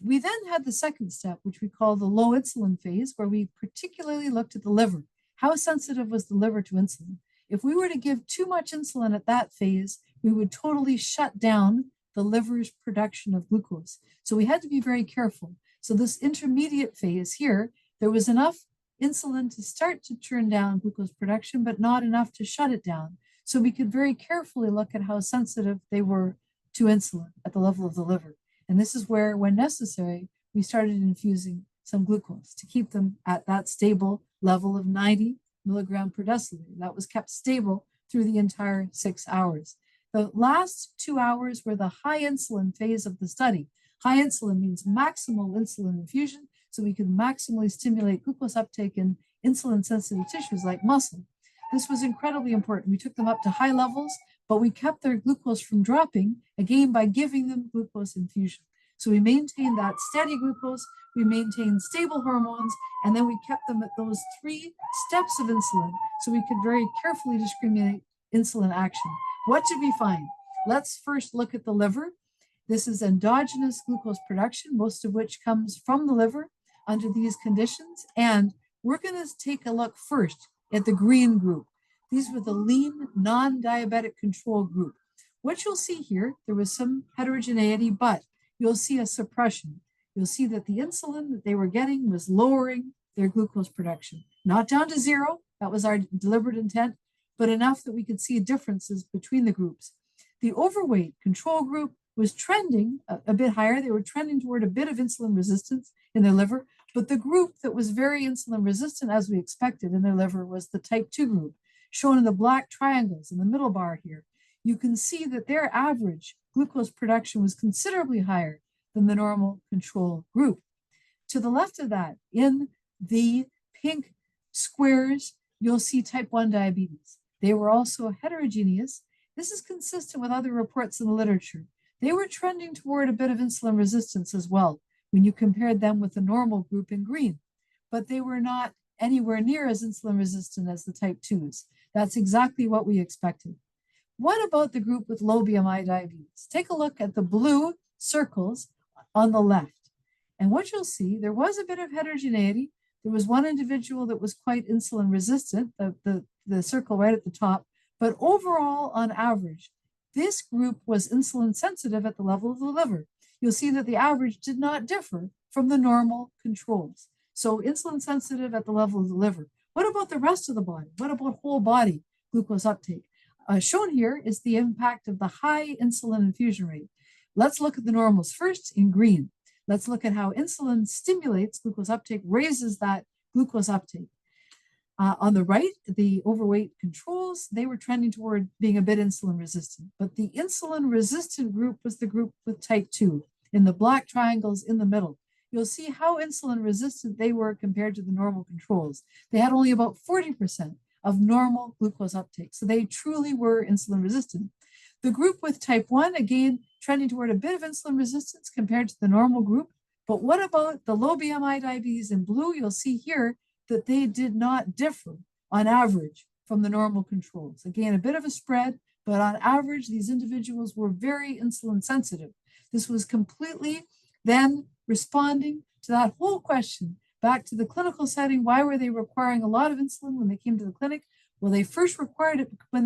C: We then had the second step, which we call the low insulin phase, where we particularly looked at the liver. How sensitive was the liver to insulin? If we were to give too much insulin at that phase, we would totally shut down the liver's production of glucose. So we had to be very careful. So this intermediate phase here, there was enough insulin to start to turn down glucose production, but not enough to shut it down. So we could very carefully look at how sensitive they were to insulin at the level of the liver. And this is where, when necessary, we started infusing some glucose to keep them at that stable level of 90 milligram per deciliter. That was kept stable through the entire 6 hours. The last 2 hours were the high insulin phase of the study. High insulin means maximal insulin infusion, so we could maximally stimulate glucose uptake in insulin-sensitive tissues like muscle. This was incredibly important. We took them up to high levels, but we kept their glucose from dropping, again, by giving them glucose infusion. So we maintained that steady glucose, we maintained stable hormones, and then we kept them at those 3 steps of insulin, so we could very carefully discriminate insulin action. What did we find? Let's first look at the liver. This is endogenous glucose production, most of which comes from the liver under these conditions. And we're going to take a look first at the green group. These were the lean, non-diabetic control group. What you'll see here, there was some heterogeneity, but you'll see a suppression. You'll see that the insulin that they were getting was lowering their glucose production. Not down to 0, that was our deliberate intent, but enough that we could see differences between the groups. The overweight control group was trending a bit higher. They were trending toward a bit of insulin resistance in their liver, but the group that was very insulin resistant, as we expected in their liver, was the type 2 group, shown in the black triangles in the middle bar here. You can see that their average glucose production was considerably higher than the normal control group. To the left of that, in the pink squares, you'll see type 1 diabetes. They were also heterogeneous. This is consistent with other reports in the literature. They were trending toward a bit of insulin resistance as well when you compared them with the normal group in green, but they were not anywhere near as insulin resistant as the type 2s. That's exactly what we expected. What about the group with low BMI diabetes? Take a look at the blue circles on the left. And what you'll see, there was a bit of heterogeneity. There was one individual that was quite insulin resistant, the circle right at the top, but overall, on average, this group was insulin sensitive at the level of the liver. You'll see that the average did not differ from the normal controls. So insulin sensitive at the level of the liver. What about the rest of the body? What about whole body glucose uptake? Shown here is the impact of the high insulin infusion rate. Let's look at the normals first in green. Let's look at how insulin stimulates glucose uptake, raises that glucose uptake. On the right, the overweight controls, they were trending toward being a bit insulin resistant, but the insulin resistant group was the group with type 2 in the black triangles in the middle. You'll see how insulin resistant they were compared to the normal controls. They had only about 40% of normal glucose uptake, so they truly were insulin resistant. The group with type 1, again, trending toward a bit of insulin resistance compared to the normal group. But what about the low BMI diabetes in blue? You'll see here that they did not differ on average from the normal controls. Again, a bit of a spread, but on average, these individuals were very insulin sensitive. This was completely then responding to that whole question back to the clinical setting. Why were they requiring a lot of insulin when they came to the clinic? Well, they first required it when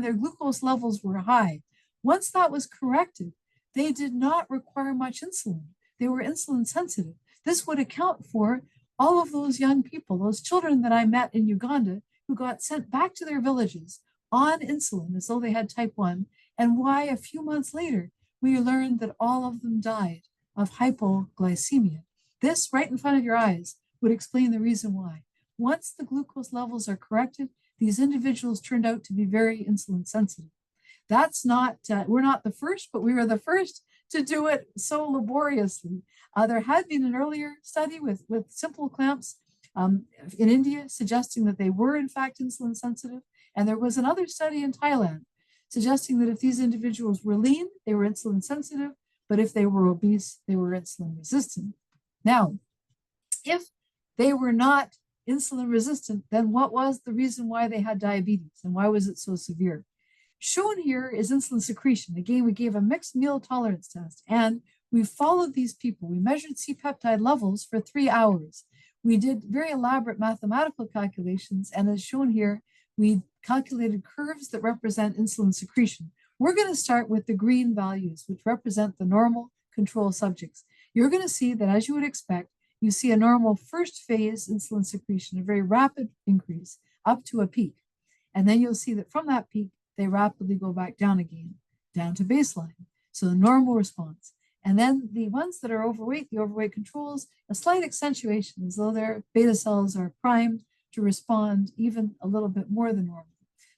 C: their glucose levels were high. Once that was corrected, they did not require much insulin. They were insulin sensitive. This would account for all of those young people, those children that I met in Uganda who got sent back to their villages on insulin as though they had type 1, and why a few months later, we learned that all of them died of hypoglycemia. This, right in front of your eyes, would explain the reason why. Once the glucose levels are corrected, these individuals turned out to be very insulin sensitive. That's not, we're not the first, but we were the first to do it so laboriously. There had been an earlier study with simple clamps in India suggesting that they were in fact insulin sensitive. And there was another study in Thailand suggesting that if these individuals were lean, they were insulin sensitive, but if they were obese, they were insulin resistant. Now, if they were not insulin resistant, then what was the reason why they had diabetes and why was it so severe? Shown here is insulin secretion. Again, we gave a mixed meal tolerance test and we followed these people. We measured C-peptide levels for 3 hours. We did very elaborate mathematical calculations, and as shown here, we calculated curves that represent insulin secretion. We're going to start with the green values, which represent the normal control subjects. You're going to see that, as you would expect, you see a normal first phase insulin secretion, a very rapid increase up to a peak. And then you'll see that from that peak, they rapidly go back down again, down to baseline. So the normal response. And then the ones that are overweight, the overweight controls, a slight accentuation as though their beta cells are primed to respond even a little bit more than normal.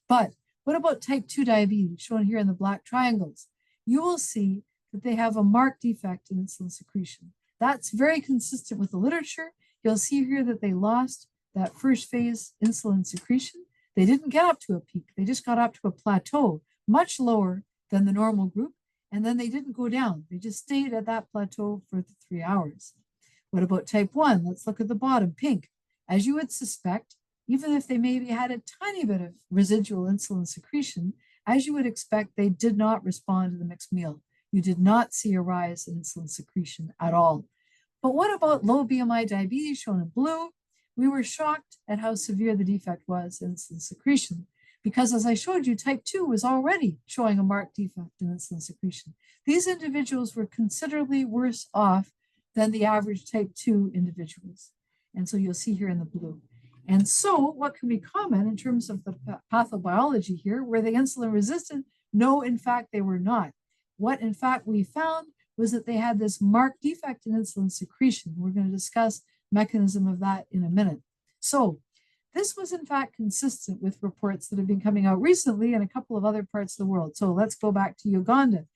C: But what about type 2 diabetes, shown here in the black triangles? You will see that they have a marked defect in insulin secretion. That's very consistent with the literature. You'll see here that they lost that first phase insulin secretion. They didn't get up to a peak. They just got up to a plateau, much lower than the normal group. And then they didn't go down. They just stayed at that plateau for the 3 hours. What about type 1? Let's look at the bottom, pink. As you would suspect, even if they maybe had a tiny bit of residual insulin secretion, as you would expect, they did not respond to the mixed meal. You did not see a rise in insulin secretion at all. But what about low BMI diabetes, shown in blue? We were shocked at how severe the defect was in insulin secretion, because as I showed you, type 2 was already showing a marked defect in insulin secretion. These individuals were considerably worse off than the average type 2 individuals. And so you'll see here in the blue. And so what can we comment in terms of the pathobiology here? Were they insulin resistant? No, in fact, they were not. What in fact we found was that they had this marked defect in insulin secretion. We're going to discuss mechanism of that in a minute. So this was in fact consistent with reports that have been coming out recently in a couple of other parts of the world. So let's go back to Uganda.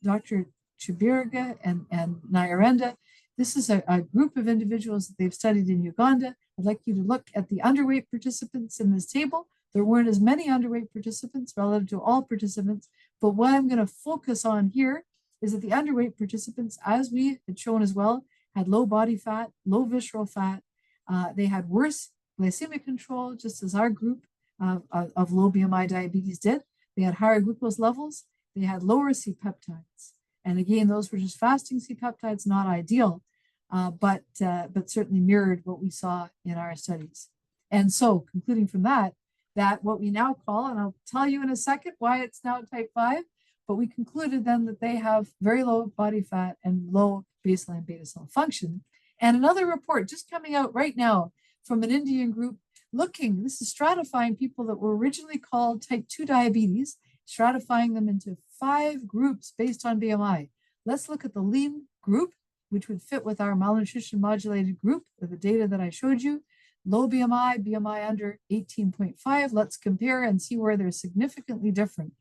C: Dr. Chibirga and Nyarenda, this is a group of individuals that they've studied in Uganda. I'd like you to look at the underweight participants in this table. There weren't as many underweight participants relative to all participants, but what I'm going to focus on here is that the underweight participants, as we had shown as well, had low body fat, low visceral fat. They had worse glycemic control, just as our group of low BMI diabetes did. They had higher glucose levels. They had lower C-peptides. And again, those were just fasting C-peptides, not ideal, but certainly mirrored what we saw in our studies. And so concluding from that what we now call, and I'll tell you in a second why it's now type 5, but we concluded then that they have very low body fat and low baseline beta cell function. And another report just coming out right now from an Indian group looking, this is stratifying people that were originally called type 2 diabetes, stratifying them into 5 groups based on BMI. Let's look at the lean group, which would fit with our malnutrition modulated group with the data that I showed you. Low BMI, BMI under 18.5. Let's compare and see where they're significantly different.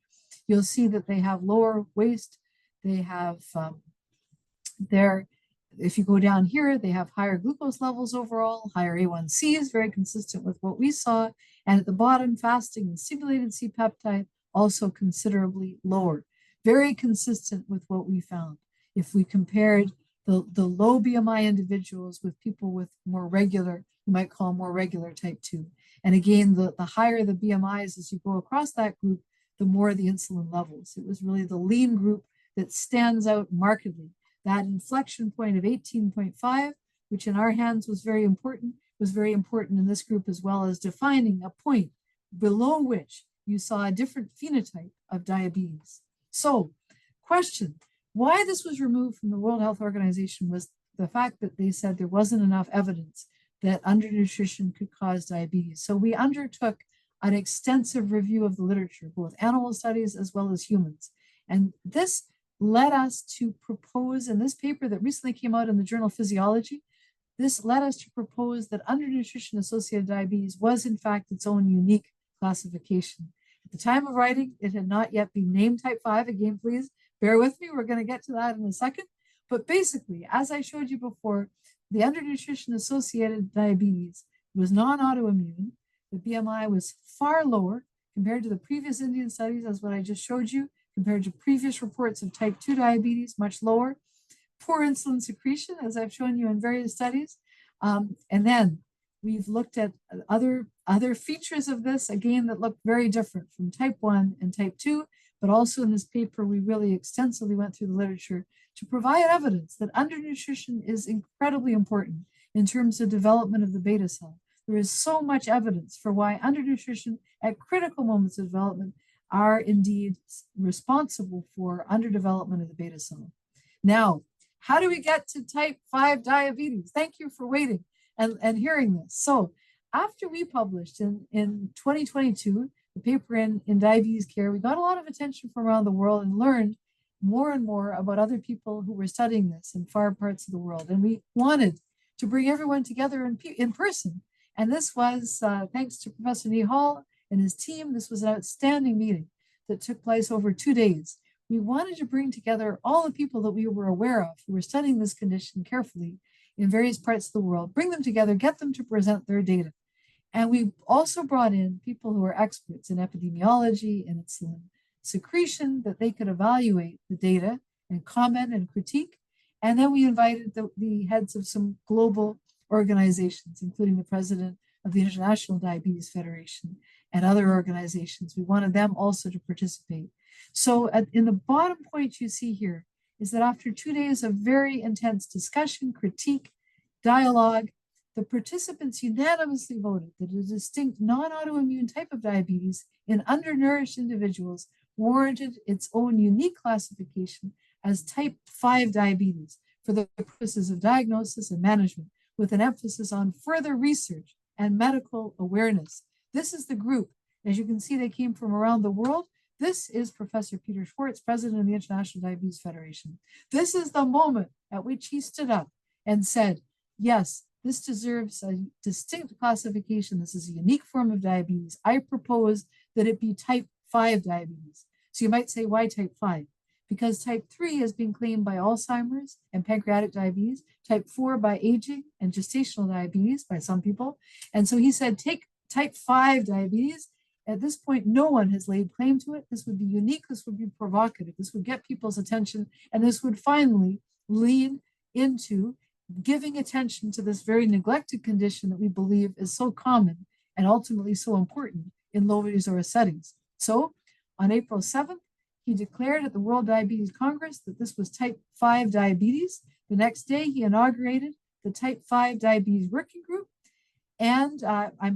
C: You'll see that they have lower waist. They have if you go down here, they have higher glucose levels overall, higher A1Cs, very consistent with what we saw. And at the bottom, fasting and stimulated C-peptide, also considerably lower. Very consistent with what we found. If we compared the low BMI individuals with people with more regular, you might call more regular type 2. And again, the higher the BMIs as you go across that group, the more the insulin levels. It was really the lean group that stands out markedly. That inflection point of 18.5, which in our hands was very important in this group as well, as defining a point below which you saw a different phenotype of diabetes. So, question, why this was removed from the World Health Organization was the fact that they said there wasn't enough evidence that undernutrition could cause diabetes. So we undertook an extensive review of the literature, both animal studies as well as humans. And this led us to propose, in this paper that recently came out in the journal Physiology, this led us to propose that undernutrition associated diabetes was in fact its own unique classification. At the time of writing, it had not yet been named type 5. Again, please bear with me. We're going to get to that in a second. But basically, as I showed you before, the undernutrition associated diabetes was non-autoimmune. The BMI was far lower compared to the previous Indian studies, as what I just showed you, compared to previous reports of type 2 diabetes, much lower. Poor insulin secretion, as I've shown you in various studies. And then we've looked at other features of this, again, that look very different from type 1 and type 2, but also in this paper, we really extensively went through the literature to provide evidence that undernutrition is incredibly important in terms of development of the beta cell. There is so much evidence for why undernutrition at critical moments of development are indeed responsible for underdevelopment of the beta cell. Now, how do we get to type 5 diabetes? Thank you for waiting and hearing this. So after we published in 2022, the paper in Diabetes Care, we got a lot of attention from around the world and learned more and more about other people who were studying this in far parts of the world. And we wanted to bring everyone together in person. And this was, thanks to Professor Nihal and his team, this was an outstanding meeting that took place over 2 days. We wanted to bring together all the people that we were aware of who were studying this condition carefully in various parts of the world, bring them together, get them to present their data. And we also brought in people who are experts in epidemiology and insulin secretion, that they could evaluate the data and comment and critique. And then we invited the heads of some global organizations, including the president of the International Diabetes Federation and other organizations. We wanted them also to participate. So in the bottom point you see here is that after 2 days of very intense discussion, critique, dialogue, the participants unanimously voted that a distinct non-autoimmune type of diabetes in undernourished individuals warranted its own unique classification as type 5 diabetes for the purposes of diagnosis and management, with an emphasis on further research and medical awareness. This is the group. As you can see, they came from around the world. This is Professor Peter Schwartz, president of the International Diabetes Federation. This is the moment at which he stood up and said, yes, this deserves a distinct classification. This is a unique form of diabetes. I propose that it be type 5 diabetes. So you might say, why type 5? Because type 3 has been claimed by Alzheimer's and pancreatic diabetes, type 4 by aging and gestational diabetes by some people. And so he said, take type 5 diabetes. At this point, no one has laid claim to it. This would be unique. This would be provocative. This would get people's attention. And this would finally lead into giving attention to this very neglected condition that we believe is so common and ultimately so important in low resource settings. So on April 7th, he declared at the World Diabetes Congress that this was type 5 diabetes. The next day, he inaugurated the type 5 diabetes working group. And I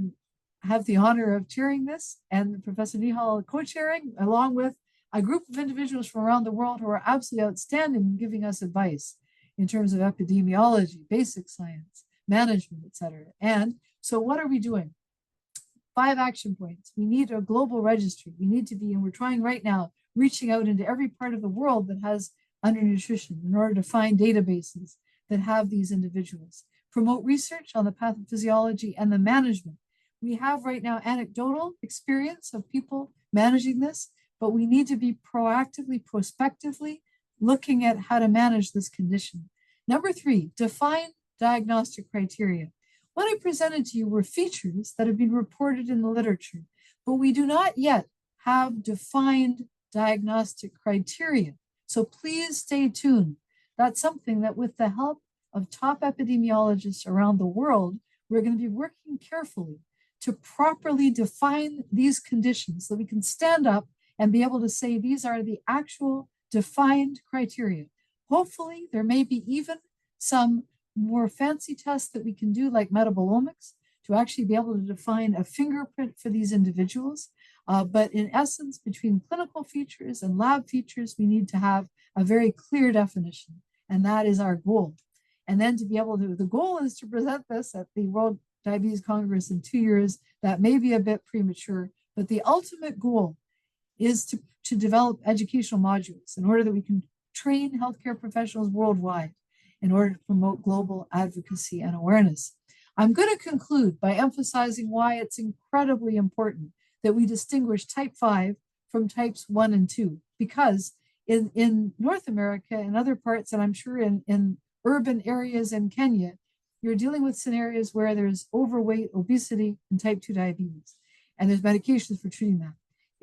C: have the honor of chairing this, and Professor Nihal co-chairing, along with a group of individuals from around the world who are absolutely outstanding in giving us advice in terms of epidemiology, basic science, management, et cetera. And so what are we doing? 5 action points. We need a global registry. We need to be, and we're trying right now, reaching out into every part of the world that has undernutrition in order to find databases that have these individuals. Promote research on the pathophysiology and the management. We have right now anecdotal experience of people managing this, but we need to be proactively, prospectively looking at how to manage this condition. Number 3, define diagnostic criteria. What I presented to you were features that have been reported in the literature, but we do not yet have defined diagnostic criteria. So please stay tuned. That's something that with the help of top epidemiologists around the world, we're going to be working carefully to properly define these conditions so we can stand up and be able to say these are the actual defined criteria. Hopefully, there may be even some more fancy tests that we can do like metabolomics to actually be able to define a fingerprint for these individuals. But in essence, between clinical features and lab features, we need to have a very clear definition, and that is our goal. And then to be able to, the goal is to present this at the World Diabetes Congress in 2 years. That may be a bit premature, but the ultimate goal is to develop educational modules in order that we can train healthcare professionals worldwide in order to promote global advocacy and awareness. I'm going to conclude by emphasizing why it's incredibly important that we distinguish type 5 from types 1 and 2, because in North America and other parts, and I'm sure in urban areas in Kenya, you're dealing with scenarios where there's overweight, obesity, and type 2 diabetes, and there's medications for treating that.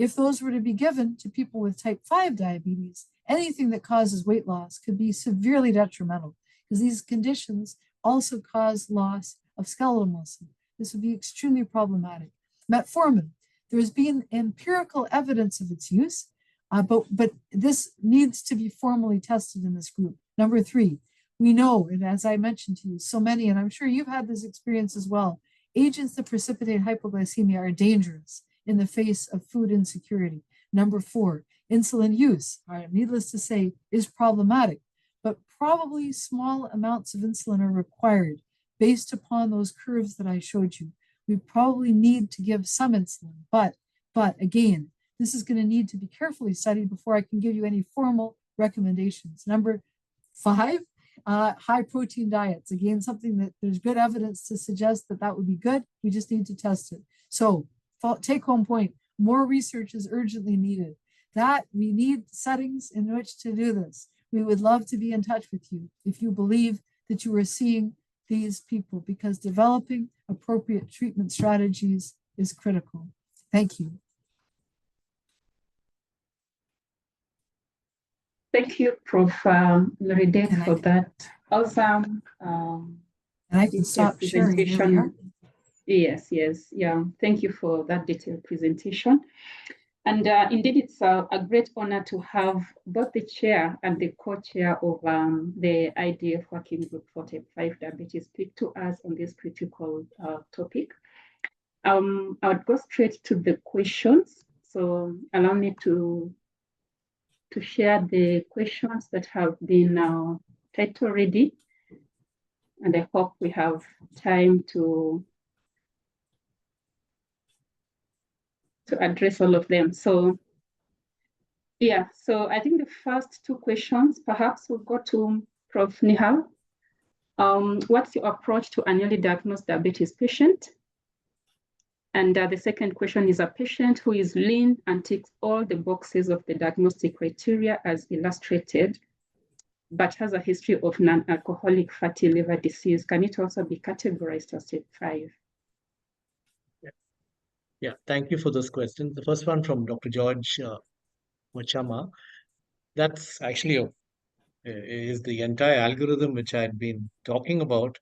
C: If those were to be given to people with type 5 diabetes, anything that causes weight loss could be severely detrimental because these conditions also cause loss of skeletal muscle. This would be extremely problematic. Metformin, there's been empirical evidence of its use, but this needs to be formally tested in this group. Number 3, we know, and as I mentioned to you, so many, and I'm sure you've had this experience as well, agents that precipitate hypoglycemia are dangerous in the face of food insecurity. Number 4, insulin use, needless to say, is problematic, but probably small amounts of insulin are required based upon those curves that I showed you. We probably need to give some insulin, but again, this is going to need to be carefully studied before I can give you any formal recommendations. Number 5, high protein diets. Again, something that there's good evidence to suggest that that would be good. We just need to test it. So take home point, more research is urgently needed. That we need settings in which to do this. We would love to be in touch with you if you believe that you are seeing these people, because developing appropriate treatment strategies is critical. Thank you.
A: Thank you, Prof. Loridette, for that awesome
C: and I can stop sharing.
A: presentation. Yes, yeah. Thank you for that detailed presentation. And indeed, it's a great honor to have both the chair and the co-chair of the IDF Working Group for Type 5 Diabetes speak to us on this critical topic. I would go straight to the questions. So allow me to share the questions that have been typed already. And I hope we have time to address all of them. So yeah, so I think the first 2 questions, perhaps we'll go to Prof. Nihal. What's your approach to a newly diagnosed diabetes patient? And the second question is a patient who is lean and ticks all the boxes of the diagnostic criteria as illustrated, but has a history of non-alcoholic fatty liver disease. Can it also be categorized as type 5?
B: Yeah, thank you for those questions. The first one from Dr. George Mochama, that's actually is the entire algorithm which I had been talking about.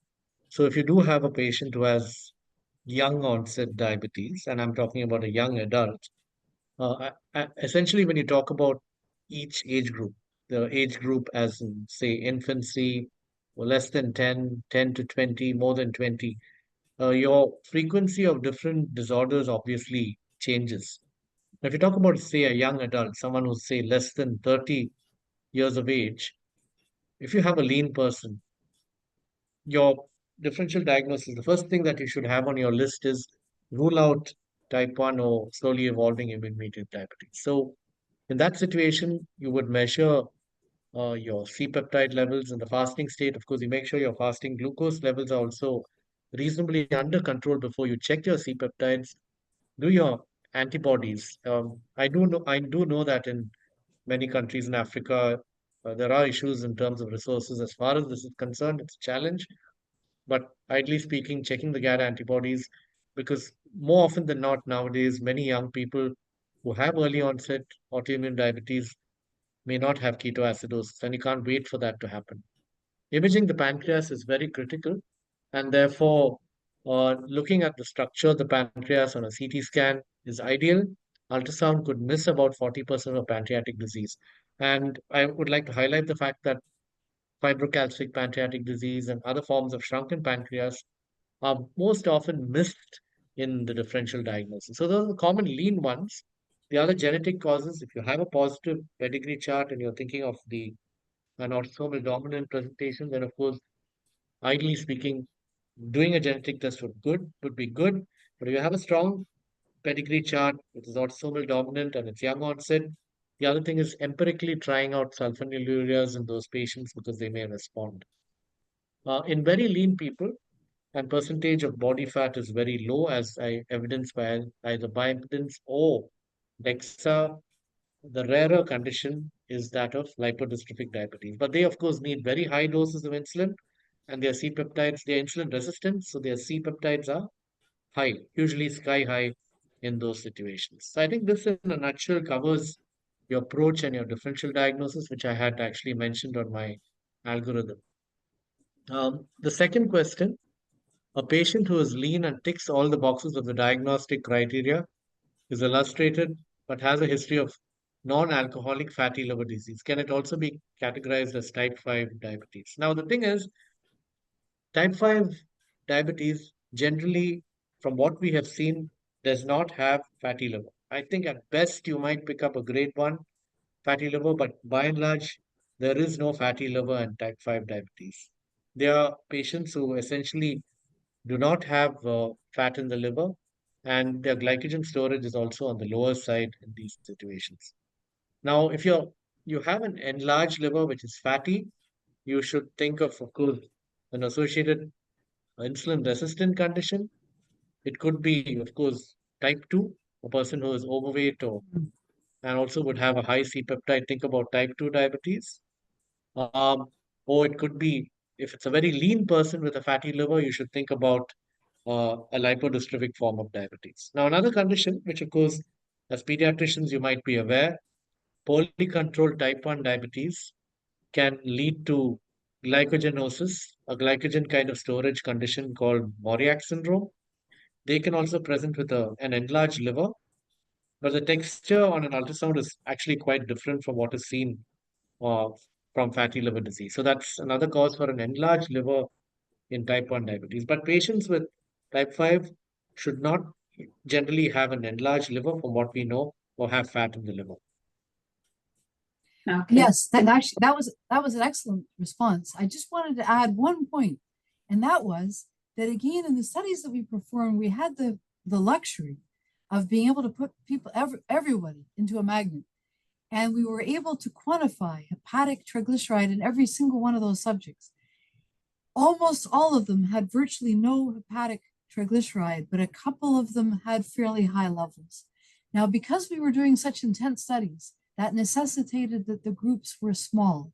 B: So if you do have a patient who has young onset diabetes, and I'm talking about a young adult, essentially when you talk about each age group, the age group as in, say, infancy, or less than 10, 10 to 20, more than 20, your frequency of different disorders obviously changes. Now, if you talk about, say, a young adult, someone who's, say, less than 30 years of age, if you have a lean person, your differential diagnosis, the first thing that you should have on your list is rule out type 1 or slowly evolving immune-mediated diabetes. So in that situation, you would measure your C-peptide levels in the fasting state. Of course, you make sure your fasting glucose levels are also reasonably under control before you check your C-peptides. Do your antibodies. I do know that in many countries in Africa, there are issues in terms of resources. As far as this is concerned, it's a challenge. But ideally speaking, checking the GAD antibodies, because more often than not nowadays, many young people who have early onset autoimmune diabetes may not have ketoacidosis, and you can't wait for that to happen. Imaging the pancreas is very critical, and therefore, looking at the structure of the pancreas on a CT scan is ideal. Ultrasound could miss about 40% of pancreatic disease. And I would like to highlight the fact that fibrocalcific pancreatic disease and other forms of shrunken pancreas are most often missed in the differential diagnosis. So those are the common lean ones. The other genetic causes, if you have a positive pedigree chart and you're thinking of an autosomal dominant presentation, then of course, ideally speaking, doing a genetic test would be good. But if you have a strong pedigree chart, which is autosomal dominant and it's young onset, the other thing is empirically trying out sulfonylureas in those patients because they may respond. In very lean people, and percentage of body fat is very low, as evidenced by either bioimpedance or DEXA. The rarer condition is that of lipodystrophic diabetes. But they, of course, need very high doses of insulin, and their C-peptides, they're insulin resistant, so their C-peptides are high, usually sky high, in those situations. So I think this in a nutshell covers your approach and your differential diagnosis, which I had actually mentioned on my algorithm. The second question, a patient who is lean and ticks all the boxes of the diagnostic criteria is illustrated but has a history of non-alcoholic fatty liver disease. Can it also be categorized as type 5 diabetes? Now, the thing is, type 5 diabetes generally, from what we have seen, does not have fatty liver. I think at best you might pick up a grade 1 fatty liver, but by and large, there is no fatty liver in type 5 diabetes. There are patients who essentially do not have fat in the liver, and their glycogen storage is also on the lower side in these situations. Now, if you have an enlarged liver which is fatty, you should think of course, an associated insulin resistant condition. It could be, of course, type 2, a person who is overweight or and also would have a high C-peptide. Think about type 2 diabetes. Um, or it could be, if it's a very lean person with a fatty liver, you should think about a lipodystrophic form of diabetes. Now, another condition, which of course, as pediatricians, you might be aware, poorly controlled type 1 diabetes can lead to glycogenosis, a glycogen kind of storage condition called Mauriac syndrome. They can also present with an enlarged liver, but the texture on an ultrasound is actually quite different from what is seen uh, from fatty liver disease. So that's another cause for an enlarged liver in type 1 diabetes. But patients with type 5 should not generally have an enlarged liver from what we know or have fat in the liver.
A: Okay.
C: Yes, that was an excellent response. I just wanted to add one point, and that was that again in the studies that we performed, we had the luxury of being able to put people everybody into a magnet, and we were able to quantify hepatic triglyceride in every single one of those subjects. Almost all of them had virtually no hepatic triglyceride, but a couple of them had fairly high levels. Now, because we were doing such intense studies, that necessitated that the groups were small.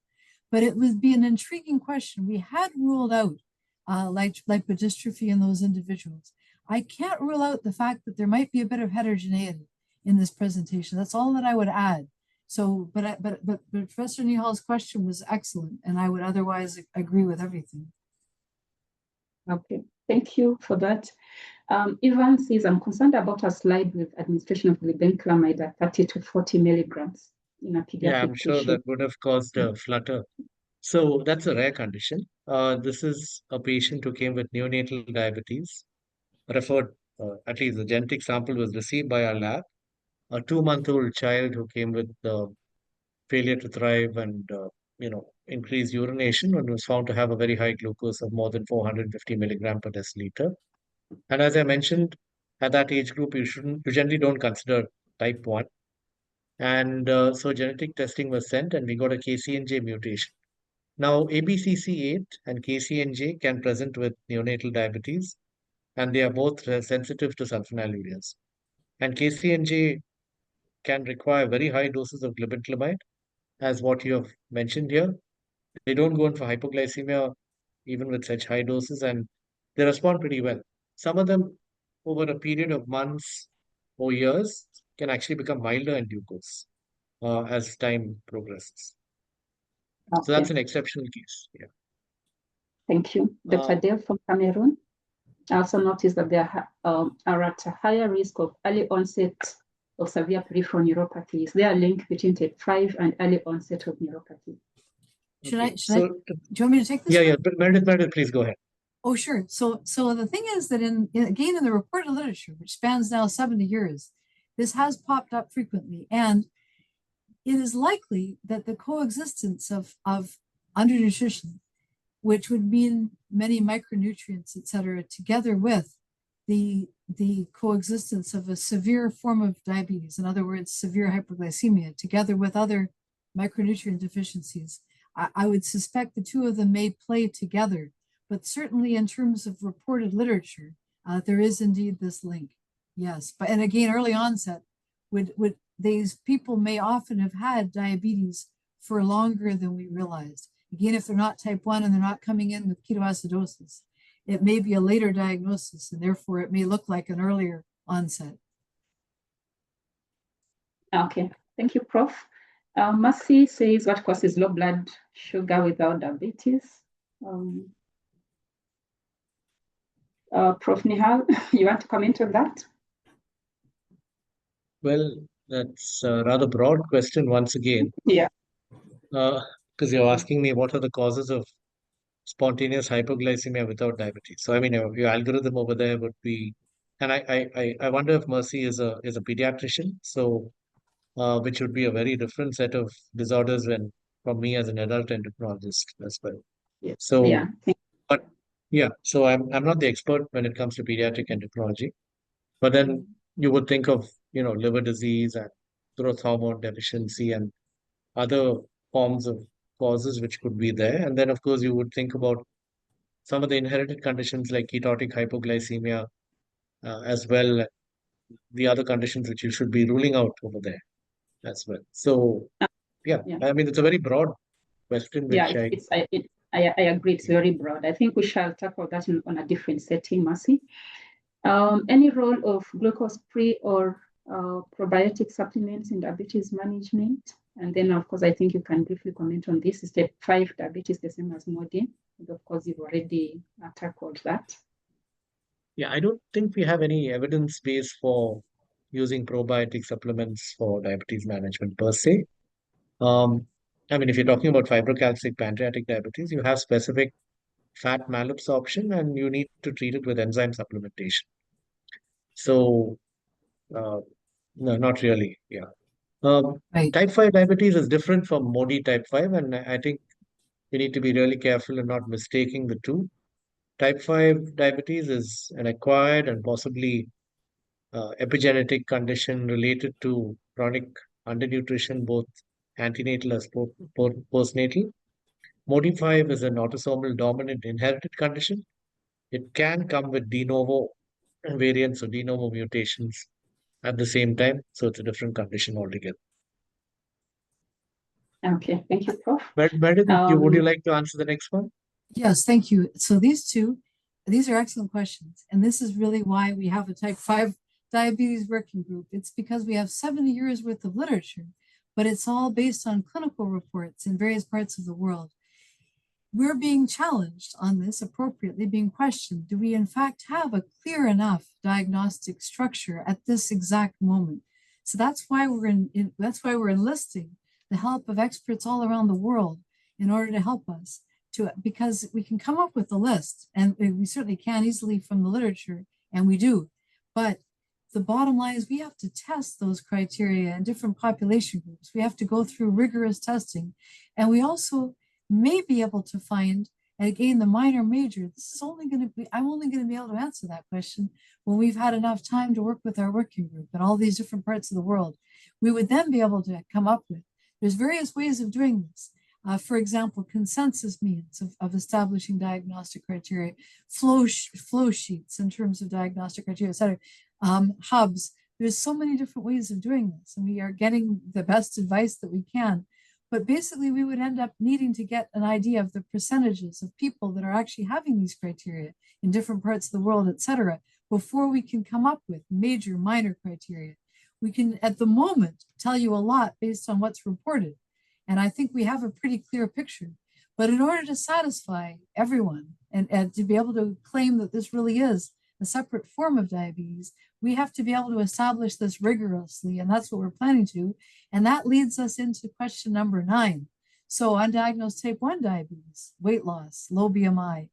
C: But it would be an intriguing question. We had ruled out lipodystrophy in those individuals. I can't rule out the fact that there might be a bit of heterogeneity in this presentation. That's all that I would add. So, but Professor Nihal's question was excellent, and I would otherwise agree with everything.
A: Okay, thank you for that. Ivan says, I'm concerned about a slide with administration of glibenclamide at 30 to 40 milligrams in a pediatric
B: Yeah, I'm sure
A: patient.
B: that would have caused a flutter. So that's a rare condition. This is a patient who came with neonatal diabetes, referred, at least the genetic sample was received by our lab. A 2-month-old child who came with failure to thrive and increased urination and was found to have a very high glucose of more than 450 milligram per deciliter. And as I mentioned, at that age group, you generally don't consider type 1. And so genetic testing was sent, and we got a KCNJ mutation. Now, ABCC8 and KCNJ can present with neonatal diabetes, and they are both sensitive to sulfonylureas. And KCNJ can require very high doses of glibenclamide, as what you have mentioned here. They don't go in for hypoglycemia even with such high doses, and they respond pretty well. Some of them, over a period of months or years, can actually become milder in due course as time progresses. So that's an exceptional case. Yeah.
A: Thank you. Dr. Dale from Cameroon. I also noticed that they are at a higher risk of early onset of severe peripheral neuropathy. Is there a link between type 5 and early onset of neuropathy?
C: Do you want me to take this?
B: Yeah. But Meredith, please go ahead.
C: Oh, sure. So the thing is that in the reported literature, which spans now 70 years, this has popped up frequently. And it is likely that the coexistence of undernutrition, which would mean many micronutrients, et cetera, together with the coexistence of a severe form of diabetes, in other words, severe hyperglycemia, together with other micronutrient deficiencies, I would suspect the two of them may play together. But certainly in terms of reported literature, there is indeed this link. Yes, but and again, early onset would these people may often have had diabetes for longer than we realized. Again, if they're not type 1 and they're not coming in with ketoacidosis, it may be a later diagnosis, and therefore it may look like an earlier onset.
A: Okay, thank you, Prof. Mercy says, what causes low blood sugar without diabetes? Prof. Nihal, you want to comment on that?
B: Well, that's a rather broad question once again,
A: Yeah.
B: because you're asking me what are the causes of spontaneous hypoglycemia without diabetes. So I mean, your algorithm over there would be, and I wonder if Mercy is a pediatrician, so which would be a very different set of disorders when from me as an adult endocrinologist as well.
A: Yeah.
B: So, but yeah, so I'm not the expert when it comes to pediatric endocrinology, but then you would think of liver disease and growth hormone deficiency and other forms of causes which could be there, and then of course you would think about some of the inherited conditions like ketotic hypoglycemia as well, the other conditions which you should be ruling out over there as well. So, yeah,
A: Yeah.
B: I mean, it's a very broad question,
A: Yeah,
B: which
A: I agree. It's very broad. I think we shall tackle that on a different setting, Mercy. Any role of glucose-free or probiotic supplements in diabetes management? And then, of course, I think you can briefly comment on this. Is step 5 diabetes the same as MODY? And of course, you've already tackled that.
B: yeah, I don't think we have any evidence base for using probiotic supplements for diabetes management per se. Um, I mean, if you're talking about fibrocalcic pancreatic diabetes, you have specific fat malabsorption and you need to treat it with enzyme supplementation. So, uh, no, not really. Yeah.
C: Right.
B: Type 5 diabetes is different from MODY type 5, and I think we need to be really careful in not mistaking the two. Type 5 diabetes is an acquired and possibly epigenetic condition related to chronic undernutrition, both antenatal as postnatal. MODY 5 is an autosomal dominant inherited condition. It can come with de novo variants or de novo mutations at the same time, so it's a different condition altogether.
A: Okay, thank you, Prof.
B: Meredith, would you like to answer the next one?
C: Yes, thank you. So these are excellent questions. And this is really why we have a type 5 diabetes working group. It's because we have 70 years worth of literature, but it's all based on clinical reports in various parts of the world. We're being challenged on this appropriately, being questioned. Do we in fact have a clear enough diagnostic structure at this exact moment? So that's why we're enlisting the help of experts all around the world in order to help us because we can come up with a list, and we certainly can easily from the literature, and we do. But the bottom line is we have to test those criteria in different population groups. We have to go through rigorous testing, and we also may be able to find, and again, the minor major, I'm only going to be able to answer that question when we've had enough time to work with our working group in all these different parts of the world. We would then be able to come up with, there's various ways of doing this. For example, consensus means of establishing diagnostic criteria, flow sheets in terms of diagnostic criteria, et cetera, hubs. There's so many different ways of doing this, and we are getting the best advice that we can. But basically, we would end up needing to get an idea of the percentages of people that are actually having these criteria in different parts of the world, et cetera, before we can come up with major, minor criteria. We can, at the moment, tell you a lot based on what's reported. And I think we have a pretty clear picture. But in order to satisfy everyone and to be able to claim that this really is a separate form of diabetes, we have to be able to establish this rigorously, and that's what we're planning to. And that leads us into question number 9. So undiagnosed type 1 diabetes, weight loss, low BMI,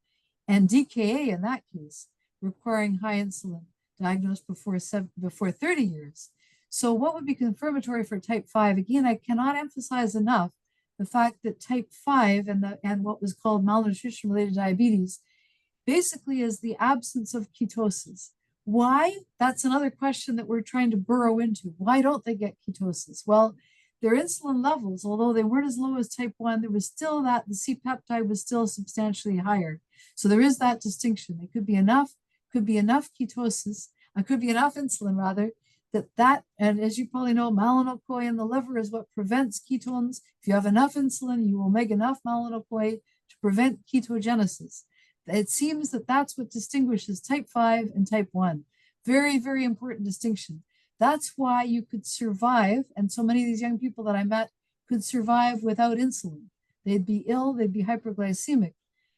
C: and DKA in that case, requiring high insulin, diagnosed before 30 years. So what would be confirmatory for type 5? Again, I cannot emphasize enough the fact that type 5 and what was called malnutrition-related diabetes basically is the absence of ketosis. Why? That's another question that we're trying to burrow into. Why don't they get ketosis? Well, their insulin levels, although they weren't as low as type 1, there was still that the C-peptide was still substantially higher. So there is that distinction. It could be enough ketosis, could be enough insulin rather, and as you probably know, malonyl-CoA in the liver is what prevents ketones. If you have enough insulin, you will make enough malonyl-CoA to prevent ketogenesis. It seems that that's what distinguishes type 5 and type 1. Very, very important distinction. That's why you could survive. And so many of these young people that I met could survive without insulin. They'd be ill, they'd be hyperglycemic,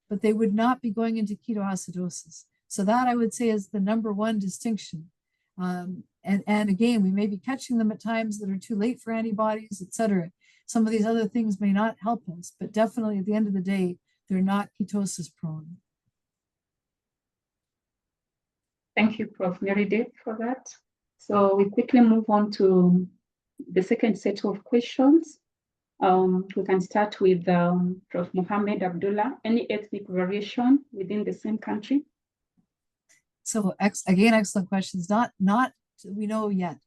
C: but they would not be going into ketoacidosis. So that I would say is the number one distinction. And again, we may be catching them at times that are too late for antibodies, et cetera. Some of these other things may not help us, but definitely at the end of the day, they're not ketosis prone.
A: Thank you, Prof. Meredith, for that. So we quickly move on to the second set of questions. We can start with Prof. Mohammed Abdullah. Any ethnic variation within the same country?
C: So again, excellent questions. Not we know yet.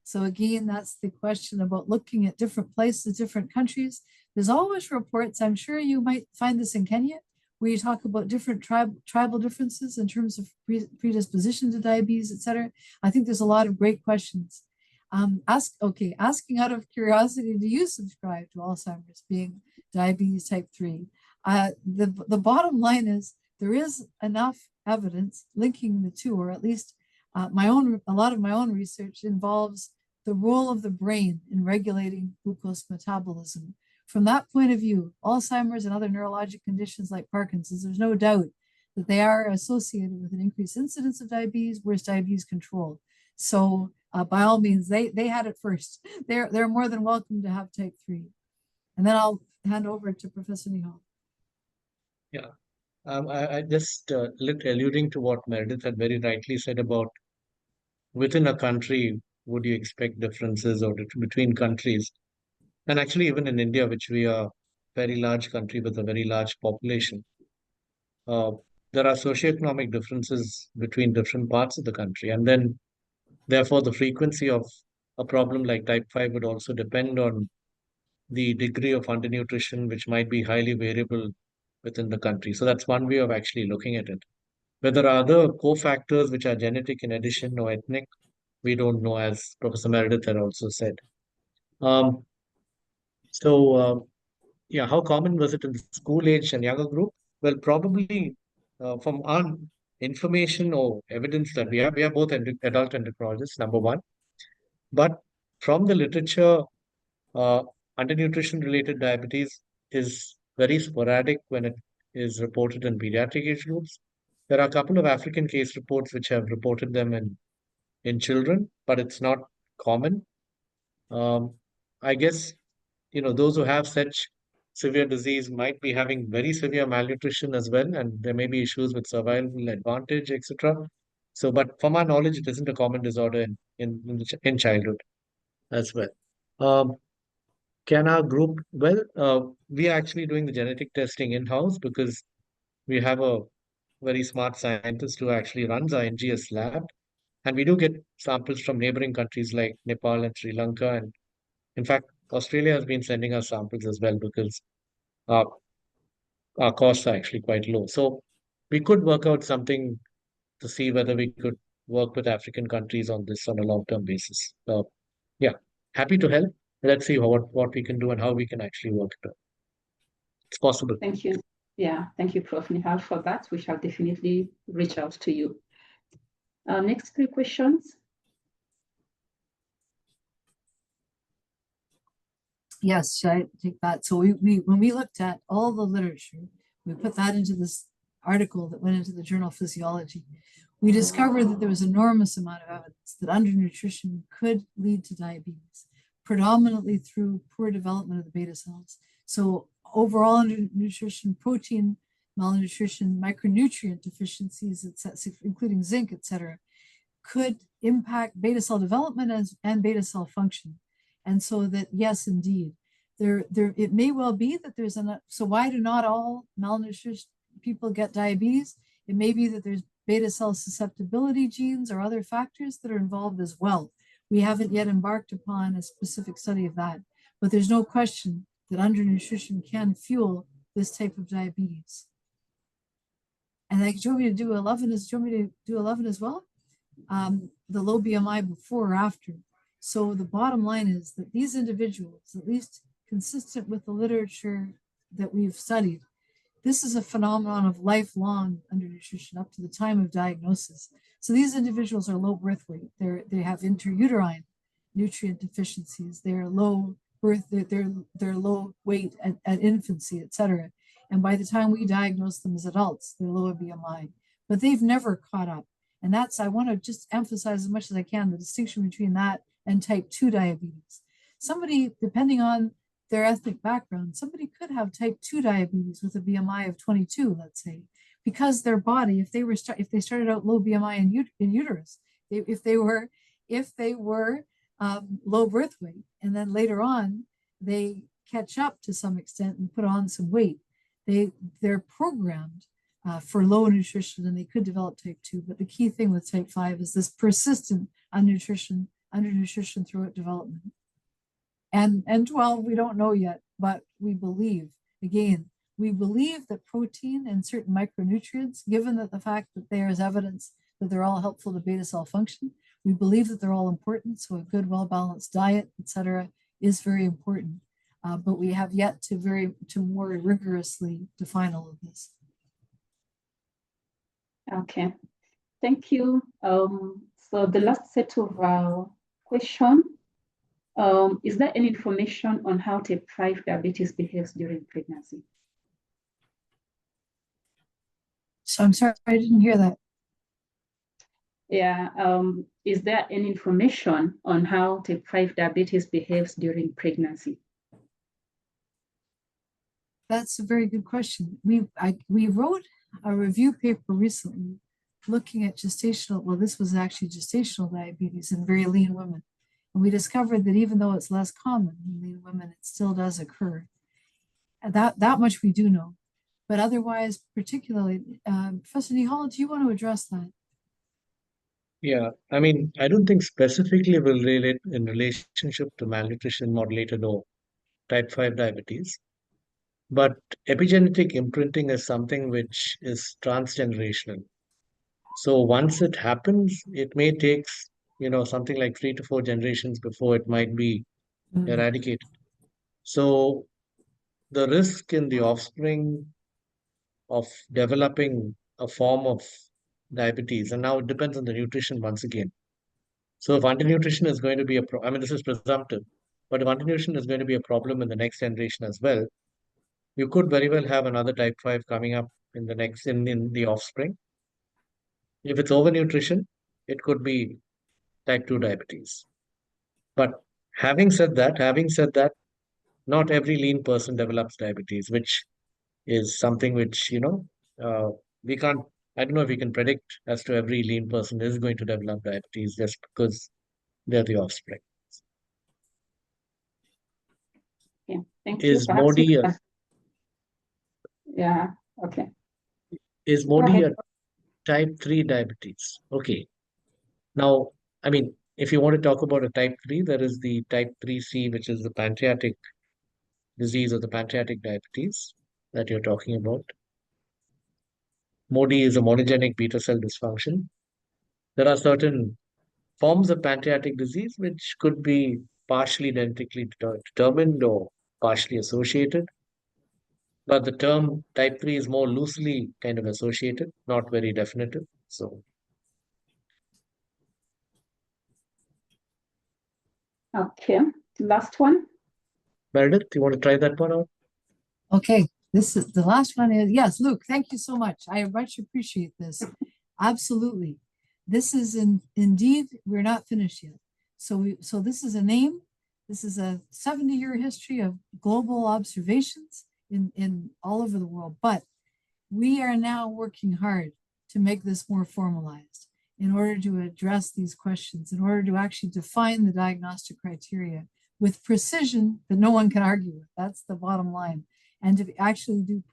C: So again, that's the question about looking at different places, different countries. There's always reports, I'm sure you might find this in Kenya, where you talk about different tribal differences in terms of predisposition to diabetes, et cetera. I think there's a lot of great questions. Asking out of curiosity, do you subscribe to Alzheimer's being diabetes type 3? The bottom line is there is enough evidence linking the two, or at least a lot of my own research involves the role of the brain in regulating glucose metabolism. From that point of view, Alzheimer's and other neurologic conditions like Parkinson's, there's no doubt that they are associated with an increased incidence of diabetes, whereas diabetes control. So by all means, they had it first. They're more than welcome to have type 3. And then I'll hand over to Professor Nihal.
B: Yeah. I just alluding to what Meredith had very rightly said about within a country, would you expect differences or between countries? And actually, even in India, which we are a very large country with a very large population, there are socioeconomic differences between different parts of the country. And then, therefore, the frequency of a problem like type 5 would also depend on the degree of undernutrition, which might be highly variable within the country. So that's one way of actually looking at it. Whether there are other cofactors which are genetic in addition or ethnic, we don't know, as Professor Meredith had also said. Um, yeah, how common was it in the school age and younger group? Well, probably from our information or evidence that we are both adult endocrinologists, number one. But from the literature, undernutrition related diabetes is very sporadic when it is reported in pediatric age groups. There are a couple of African case reports which have reported them in children, but it's not common. I guess, those who have such severe disease might be having very severe malnutrition as well, and there may be issues with survival advantage, etc. So, but from our knowledge, it isn't a common disorder in childhood as well. Can our group, we are actually doing the genetic testing in-house because we have a very smart scientist who actually runs our NGS lab. And we do get samples from neighboring countries like Nepal and Sri Lanka. And in fact, Australia has been sending us samples as well because our, our costs are actually quite low. So we could work out something to see whether we could work with African countries on this on a long-term basis. Yeah, happy to help. Let's see what we can do and how we can actually work it out. It's possible.
A: Thank you. Yeah, thank you, Prof. Nihal, for that. We shall definitely reach out to you. Next 3 questions.
C: Yes, should I take that? So when we looked at all the literature, we put that into this article that went into the journal of physiology. We discovered that there was an enormous amount of evidence that undernutrition could lead to diabetes, predominantly through poor development of the beta cells. So overall undernutrition, protein malnutrition, micronutrient deficiencies, including zinc, et cetera, could impact beta cell development and beta cell function. And so that, yes, indeed, it may well be that there's enough. So why do not all malnourished people get diabetes? It may be that there's beta cell susceptibility genes or other factors that are involved as well. We haven't yet embarked upon a specific study of that, but there's no question that undernutrition can fuel this type of diabetes. And do you want me to do 11 as well? The low BMI before or after. So the bottom line is that these individuals, at least consistent with the literature that we've studied, this is a phenomenon of lifelong undernutrition up to the time of diagnosis. So these individuals are low birth weight. They have intrauterine nutrient deficiencies. They're low birth, they're low weight at infancy, et cetera. And by the time we diagnose them as adults, they're low BMI, but they've never caught up. And that's, I want to just emphasize as much as I can, the distinction between that and type 2 diabetes. Somebody, depending on their ethnic background, somebody could have type 2 diabetes with a BMI of 22, let's say, because their body, if they started out low BMI in uterus, if they were low birth weight, and then later on they catch up to some extent and put on some weight, they're programmed for low nutrition, and they could develop type 2. But the key thing with type 5 is this persistent undernutrition throughout development. And 12, we don't know yet, but we believe, again, we believe that protein and certain micronutrients, given that the fact that there is evidence that they're all helpful to beta cell function, we believe that they're all important. So a good, well-balanced diet, et cetera, is very important. But we have yet to more rigorously define all of this.
A: Okay, thank you. So the last set of question, is there any information on how type 5 diabetes behaves during pregnancy?
C: So I'm sorry, I didn't hear that.
A: Yeah, is there any information on how type 5 diabetes behaves during pregnancy?
C: That's a very good question. We wrote a review paper recently looking at gestational, well, this was actually gestational diabetes in very lean women. And we discovered that even though it's less common in lean women, it still does occur. And that much we do know. But otherwise, particularly, Professor Nihal, do you want to address that?
B: Yeah, I mean, I don't think specifically will relate in relationship to malnutrition, modulated or type 5 diabetes. But epigenetic imprinting is something which is transgenerational. So once it happens, it may take, something like 3 to 4 generations before it might be eradicated. So the risk in the offspring of developing a form of diabetes, and now it depends on the nutrition once again. So if undernutrition is going to be I mean, this is presumptive, but if undernutrition is going to be a problem in the next generation as well, you could very well have another type 5 coming up in the offspring. If it's overnutrition, it could be type 2 diabetes. But having said that, not every lean person develops diabetes, which is something which, we can't, I don't know if we can predict as to every lean person is going to develop diabetes just because they're the offspring.
A: Yeah, thank you.
B: Is Modi
A: yeah, okay.
B: Is Modi a type 3 diabetes? Okay. Now, I mean, if you want to talk about a type 3, there is the type 3C, which is the pancreatic disease or the pancreatic diabetes that you're talking about. Modi is a monogenic beta cell dysfunction. There are certain forms of pancreatic disease which could be partially genetically determined or partially associated. But the term type 3 is more loosely kind of associated, not very definitive. So,
A: okay, last one.
B: Meredith, you want to try that one out?
C: Okay, this is the last one. Yes, Luke, thank you so much. I much appreciate this. Absolutely. This is indeed, we're not finished yet. So this is a name. This is a 70-year history of global observations in all over the world. But we are now working hard to make this more formalized in order to address these questions, in order to actually define the diagnostic criteria with precision that no one can argue with. That's the bottom line. And to actually do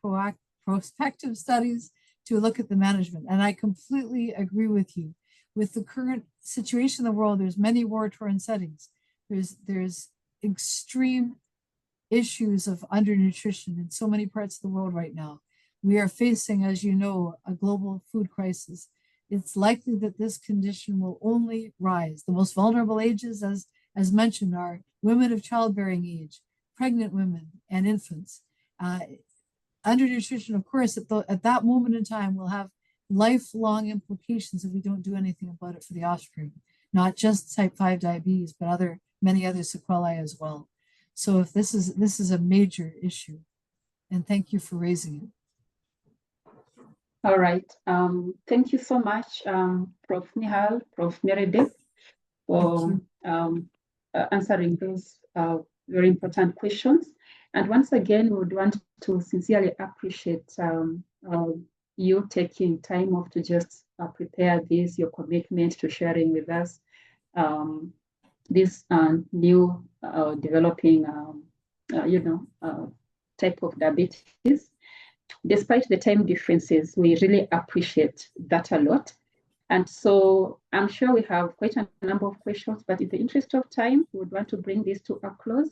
C: prospective studies to look at the management. And I completely agree with you. With the current situation in the world, there's many war-torn settings. There's extreme issues of undernutrition in so many parts of the world right now. We are facing, as you know, a global food crisis. It's likely that this condition will only rise. The most vulnerable ages, as mentioned, are women of childbearing age, pregnant women, and infants. Undernutrition, of course, at that moment in time will have lifelong implications if we don't do anything about it for the offspring, not just type 5 diabetes, but many other sequelae as well. So if this is a major issue, and thank you for raising it.
A: All right. Thank you so much, Prof. Nihal, Prof. Meredith, for answering those very important questions. And once again, we would want to sincerely appreciate you taking time off to just prepare this, your commitment to sharing with us this new developing, type of diabetes. Despite the time differences, we really appreciate that a lot. And so I'm sure we have quite a number of questions, but in the interest of time, we would want to bring this to a close.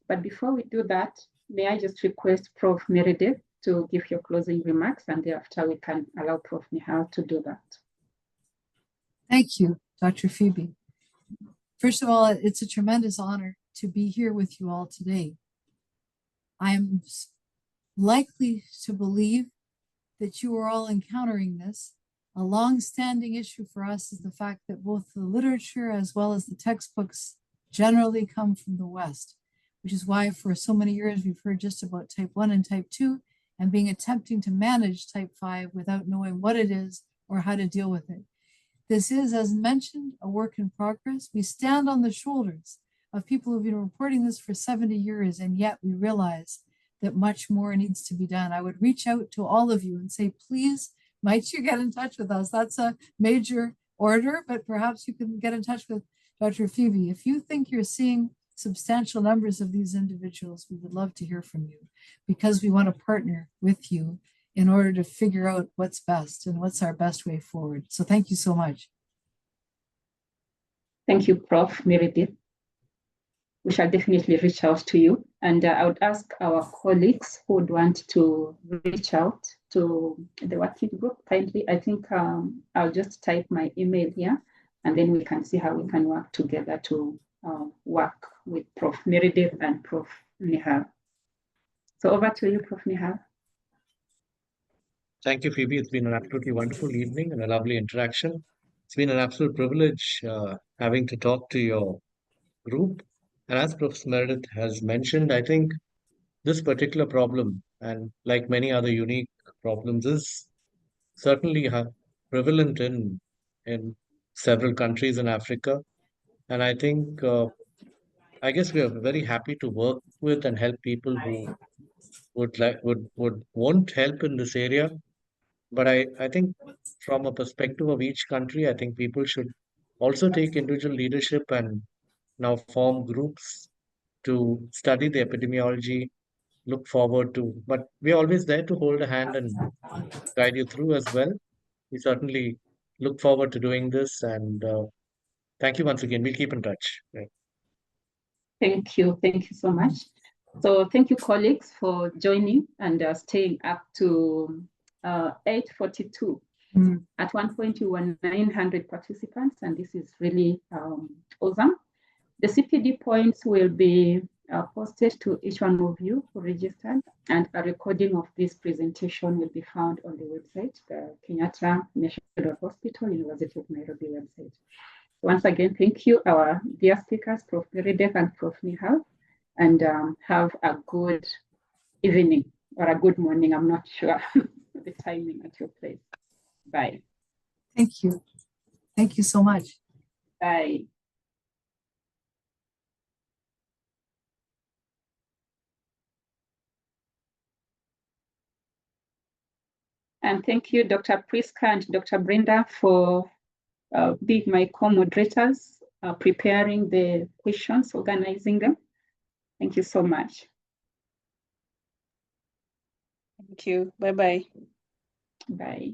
A: But before we do that, may I just request Prof. Meredith to give your closing remarks, and thereafter we can allow Prof. Nihal to do that.
C: Thank you, Dr. Phoebe. First of all, it's a tremendous honor to be here with you all today. I am likely to believe that you are all encountering this. A long-standing issue for us is the fact that both the literature as well as the textbooks generally come from the West, which is why for so many years we've heard just about type 1 and type 2 and attempting to manage type 5 without knowing what it is or how to deal with it. This is, as mentioned, a work in progress. We stand on the shoulders of people who've been reporting this for 70 years, and yet we realize that much more needs to be done. I would reach out to all of you and say, please, might you get in touch with us? That's a major order, but perhaps you can get in touch with Dr. Phoebe. If you think you're seeing substantial numbers of these individuals, we would love to hear from you, because we want to partner with you in order to figure out what's best and what's our best way forward. So thank you so much.
A: Thank you, Prof. Meredith. We shall definitely reach out to you. And I would ask our colleagues who would want to reach out to the working group kindly. I think I'll just type my email here, and then we can see how we can work together to work with Prof. Meredith and Prof. Nihal. So over to you, Prof. Nihal.
B: Thank you, Phoebe. It's been an absolutely wonderful evening and a lovely interaction. It's been an absolute privilege having to talk to your group. And as Professor Meredith has mentioned, I think this particular problem, and like many other unique problems, is certainly prevalent in several countries in Africa. And I think, I guess we are very happy to work with and help people who would want help in this area. But I think from a perspective of each country, I think people should also take individual leadership and now form groups to study the epidemiology, look forward to, but we're always there to hold a hand and guide you through as well. We certainly look forward to doing this, and thank you once again. We'll keep in touch. Right.
A: Thank you so much. So thank you, colleagues, for joining and staying up to 8:42. At one point, we were 900 participants, and this is really awesome. The CPD points will be posted to each one of you who registered, and a recording of this presentation will be found on the website, the Kenyatta National Hospital, University of Nairobi website. Once again, thank you, our dear speakers, Prof. Meredith and Prof. Nihal, and have a good evening or a good morning. I'm not sure the timing at your place. Bye.
C: Thank you. Thank you so much.
A: Bye. And thank you, Dr. Priska and Dr. Brenda, for being my co-moderators, preparing the questions, organizing them. Thank you so much.
D: Thank you. Bye-bye.
A: Bye.